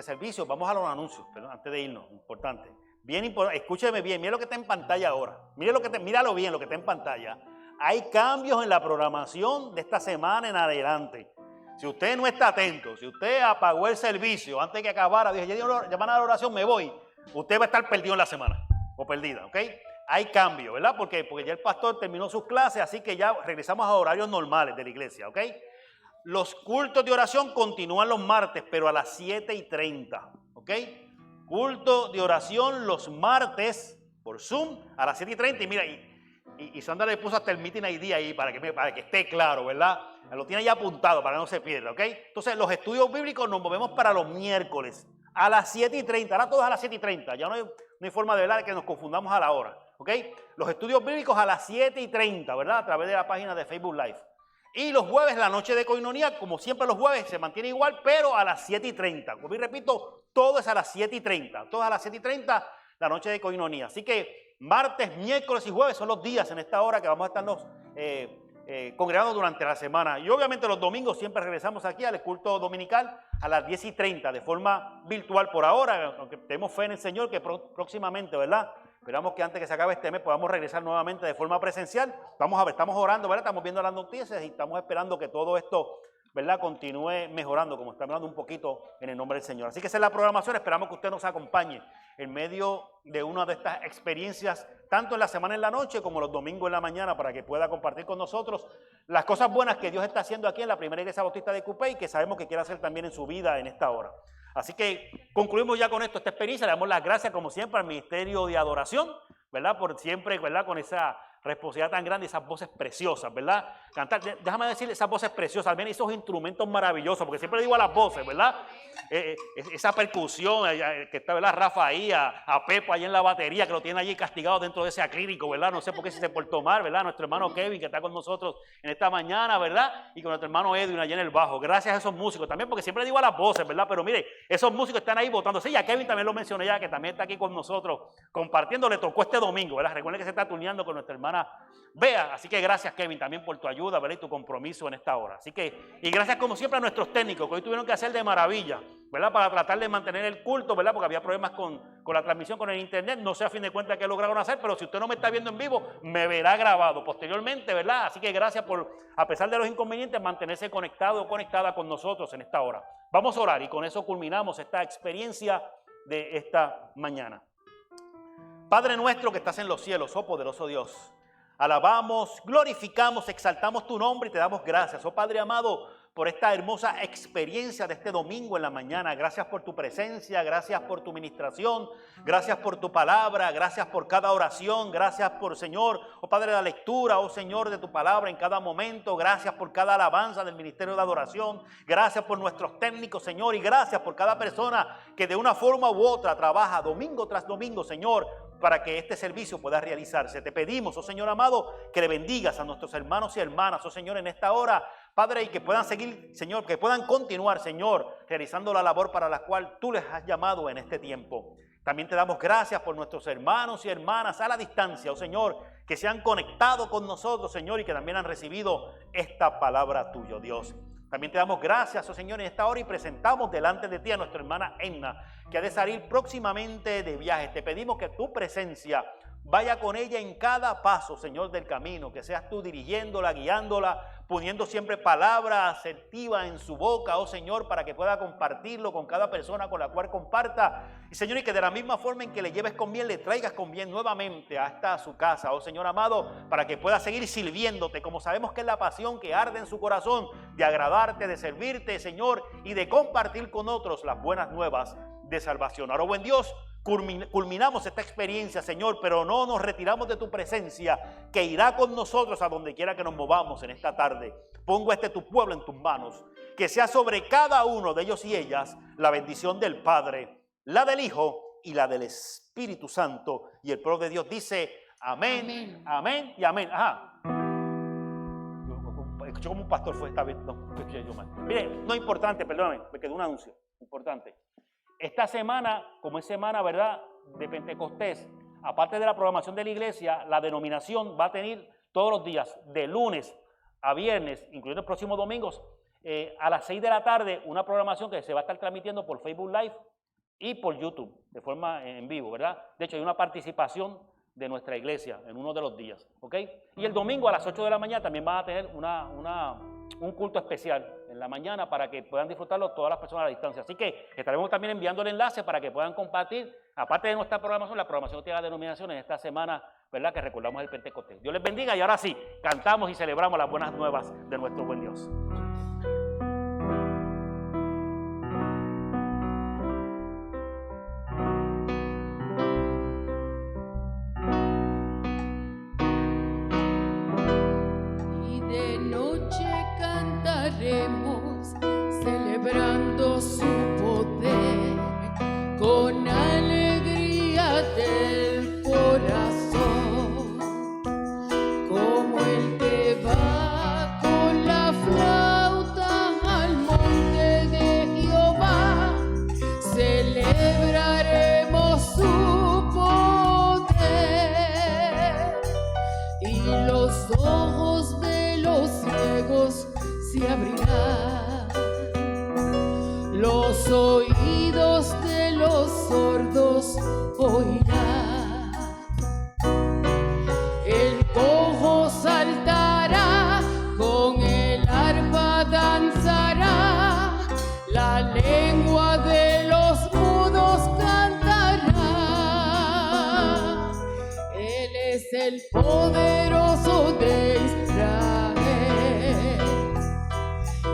servicio. Vamos a los anuncios, perdón, antes de irnos, importante. Bien importante, escúcheme bien, mire lo que está en pantalla ahora. Míralo bien lo que está en pantalla. Hay cambios en la programación de esta semana en adelante. Si usted no está atento, si usted apagó el servicio antes de que acabara, dije, ya van a la oración, me voy, usted va a estar perdido en la semana, o perdida, ¿ok? Hay cambios, ¿verdad? Porque ya el pastor terminó sus clases, así que ya regresamos a horarios normales de la iglesia, ¿ok? Los cultos de oración continúan los martes, pero a las 7:30, ¿ok? Culto de oración los martes por Zoom a las 7:30. Y mira, y Sandra le puso hasta el meeting ID ahí para que esté claro, ¿verdad? Lo tiene ya apuntado para que no se pierda, ¿ok? Entonces, los estudios bíblicos nos movemos para los miércoles a las 7:30. Ahora todos a las 7:30. Ya no hay forma de verdad que nos confundamos a la hora, ¿ok? Los estudios bíblicos a las 7:30, ¿verdad? A través de la página de Facebook Live. Y los jueves, la noche de coinonía, como siempre los jueves, se mantiene igual, pero a las 7:30. Como repito, todo es a las 7:30. Todos a las 7:30, la noche de coinonía. Así que martes, miércoles y jueves son los días en esta hora que vamos a estarnos congregando durante la semana. Y obviamente los domingos siempre regresamos aquí al culto dominical a las 10:30 de forma virtual por ahora, aunque tenemos fe en el Señor que próximamente, ¿verdad? Esperamos que antes que se acabe este mes podamos regresar nuevamente de forma presencial. Estamos orando, ¿verdad? Estamos viendo las noticias y estamos esperando que todo esto, ¿verdad?, continúe mejorando, como está hablando un poquito en el nombre del Señor. Así que esa es la programación. Esperamos que usted nos acompañe en medio de una de estas experiencias, tanto en la semana en la noche como los domingos en la mañana, para que pueda compartir con nosotros las cosas buenas que Dios está haciendo aquí en la primera iglesia bautista de Cupey y que sabemos que quiere hacer también en su vida en esta hora. Así que concluimos ya con esta experiencia. Le damos las gracias, como siempre, al Ministerio de Adoración, ¿verdad? Por siempre, ¿verdad?, con esa responsabilidad tan grande, esas voces preciosas, ¿verdad? Cantar, déjame decirle, esas voces preciosas, también esos instrumentos maravillosos, porque siempre digo a las voces, ¿verdad? Esa percusión, que está, ¿verdad?, Rafa ahí, a Pepo ahí en la batería, que lo tiene allí castigado dentro de ese acrílico, ¿verdad? No sé por qué se portó mal, ¿verdad? Nuestro hermano Kevin, que está con nosotros en esta mañana, ¿verdad? Y con nuestro hermano Edwin allá en el bajo. Gracias a esos músicos también, porque siempre digo a las voces, ¿verdad? Pero mire, esos músicos están ahí votando. Sí, ya Kevin también lo mencioné ya, que también está aquí con nosotros compartiendo. Le tocó este domingo, ¿verdad? Recuerden que se está turneando con nuestra hermana semana vea. Así que gracias, Kevin, también por tu ayuda, ¿verdad? Y tu compromiso en esta hora. Así que, y gracias como siempre a nuestros técnicos que hoy tuvieron que hacer de maravilla, ¿verdad? Para tratar de mantener el culto, ¿verdad? Porque había problemas con la transmisión, con el internet. No sé a fin de cuentas qué lograron hacer, pero si usted no me está viendo en vivo, me verá grabado posteriormente, ¿verdad? Así que gracias por, a pesar de los inconvenientes, mantenerse conectado o conectada con nosotros en esta hora. Vamos a orar y con eso culminamos esta experiencia de esta mañana. Padre nuestro que estás en los cielos, oh poderoso Dios, alabamos, glorificamos, exaltamos tu nombre y te damos gracias, oh Padre amado, por esta hermosa experiencia de este domingo en la mañana. Gracias por tu presencia, gracias por tu ministración, gracias por tu palabra, gracias por cada oración, gracias por, Señor, oh Padre, la lectura, oh Señor, de tu palabra en cada momento, gracias por cada alabanza del ministerio de adoración, gracias por nuestros técnicos, Señor, y gracias por cada persona que de una forma u otra trabaja domingo tras domingo, Señor, para que este servicio pueda realizarse. Te pedimos, oh Señor amado, que le bendigas a nuestros hermanos y hermanas, oh Señor, en esta hora, Padre, y que puedan seguir, Señor, que puedan continuar, Señor, realizando la labor para la cual tú les has llamado en este tiempo. También te damos gracias por nuestros hermanos y hermanas a la distancia, oh Señor, que se han conectado con nosotros, Señor, y que también han recibido esta palabra tuya, Dios. También te damos gracias, oh Señor, en esta hora y presentamos delante de ti a nuestra hermana Edna, que ha de salir próximamente de viaje. Te pedimos que tu presencia vaya con ella en cada paso, Señor, del camino, que seas tú dirigiéndola, guiándola, poniendo siempre palabra asertiva en su boca, oh Señor, para que pueda compartirlo con cada persona con la cual comparta. Y Señor, y que de la misma forma en que le lleves con bien, le traigas con bien nuevamente hasta su casa, oh Señor amado, para que pueda seguir sirviéndote, como sabemos que es la pasión que arde en su corazón, de agradarte, de servirte, Señor, y de compartir con otros las buenas nuevas de salvación. Ahora, buen Dios, culminamos esta experiencia, Señor, pero no nos retiramos de tu presencia, que irá con nosotros a donde quiera que nos movamos en esta tarde. Pongo tu pueblo en tus manos, que sea sobre cada uno de ellos y ellas la bendición del Padre, la del Hijo y la del Espíritu Santo. Y el pueblo de Dios dice amén, amén, amén y amén. Ajá. Escuché como un pastor fue esta vez. No, escuché yo mal. Mire, no es importante, perdóname, me quedó un anuncio importante. Esta semana, como es semana, ¿verdad?, de Pentecostés, aparte de la programación de la iglesia, la denominación va a tener todos los días, de lunes a viernes, incluyendo el próximo domingo, a las 6 de la tarde, una programación que se va a estar transmitiendo por Facebook Live y por YouTube, de forma en vivo, ¿verdad? De hecho, hay una participación de nuestra iglesia en uno de los días, ¿ok? Y el domingo a las 8 de la mañana también van a tener un culto especial en la mañana para que puedan disfrutarlo todas las personas a la distancia. Así que estaremos también enviando el enlace para que puedan compartir, aparte de nuestra programación, la programación de la denominación en esta semana, ¿verdad?, que recordamos el Pentecostés. Dios les bendiga y ahora sí, cantamos y celebramos las buenas nuevas de nuestro buen Dios. Celebrando su poder con alegría del corazón, como el que va con la flauta al monte de Jehová, celebraremos su poder y los ojos de los ciegos se abrirán. Los oídos de los sordos oirán. El cojo saltará, con el arpa danzará. La lengua de los mudos cantará. Él es el poderoso de Israel.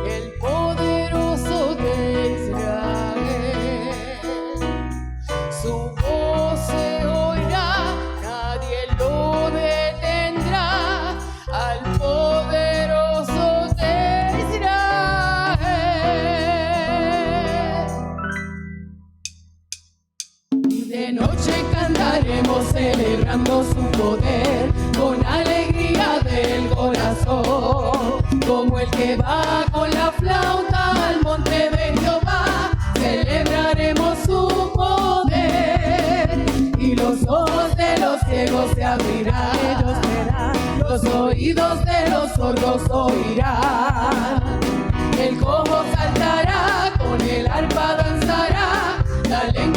El poderoso de Israel, su voz se oirá, nadie lo detendrá, al poderoso de Israel. Y de noche cantaremos celebrando su poder, con alegría del corazón, como el que va con la flauta al monte de Jehová, celebraremos su poder y los ojos de los que ciegos se abrirán, los oídos de los sordos oirán. El cojo saltará, con el arpa danzará, la lengua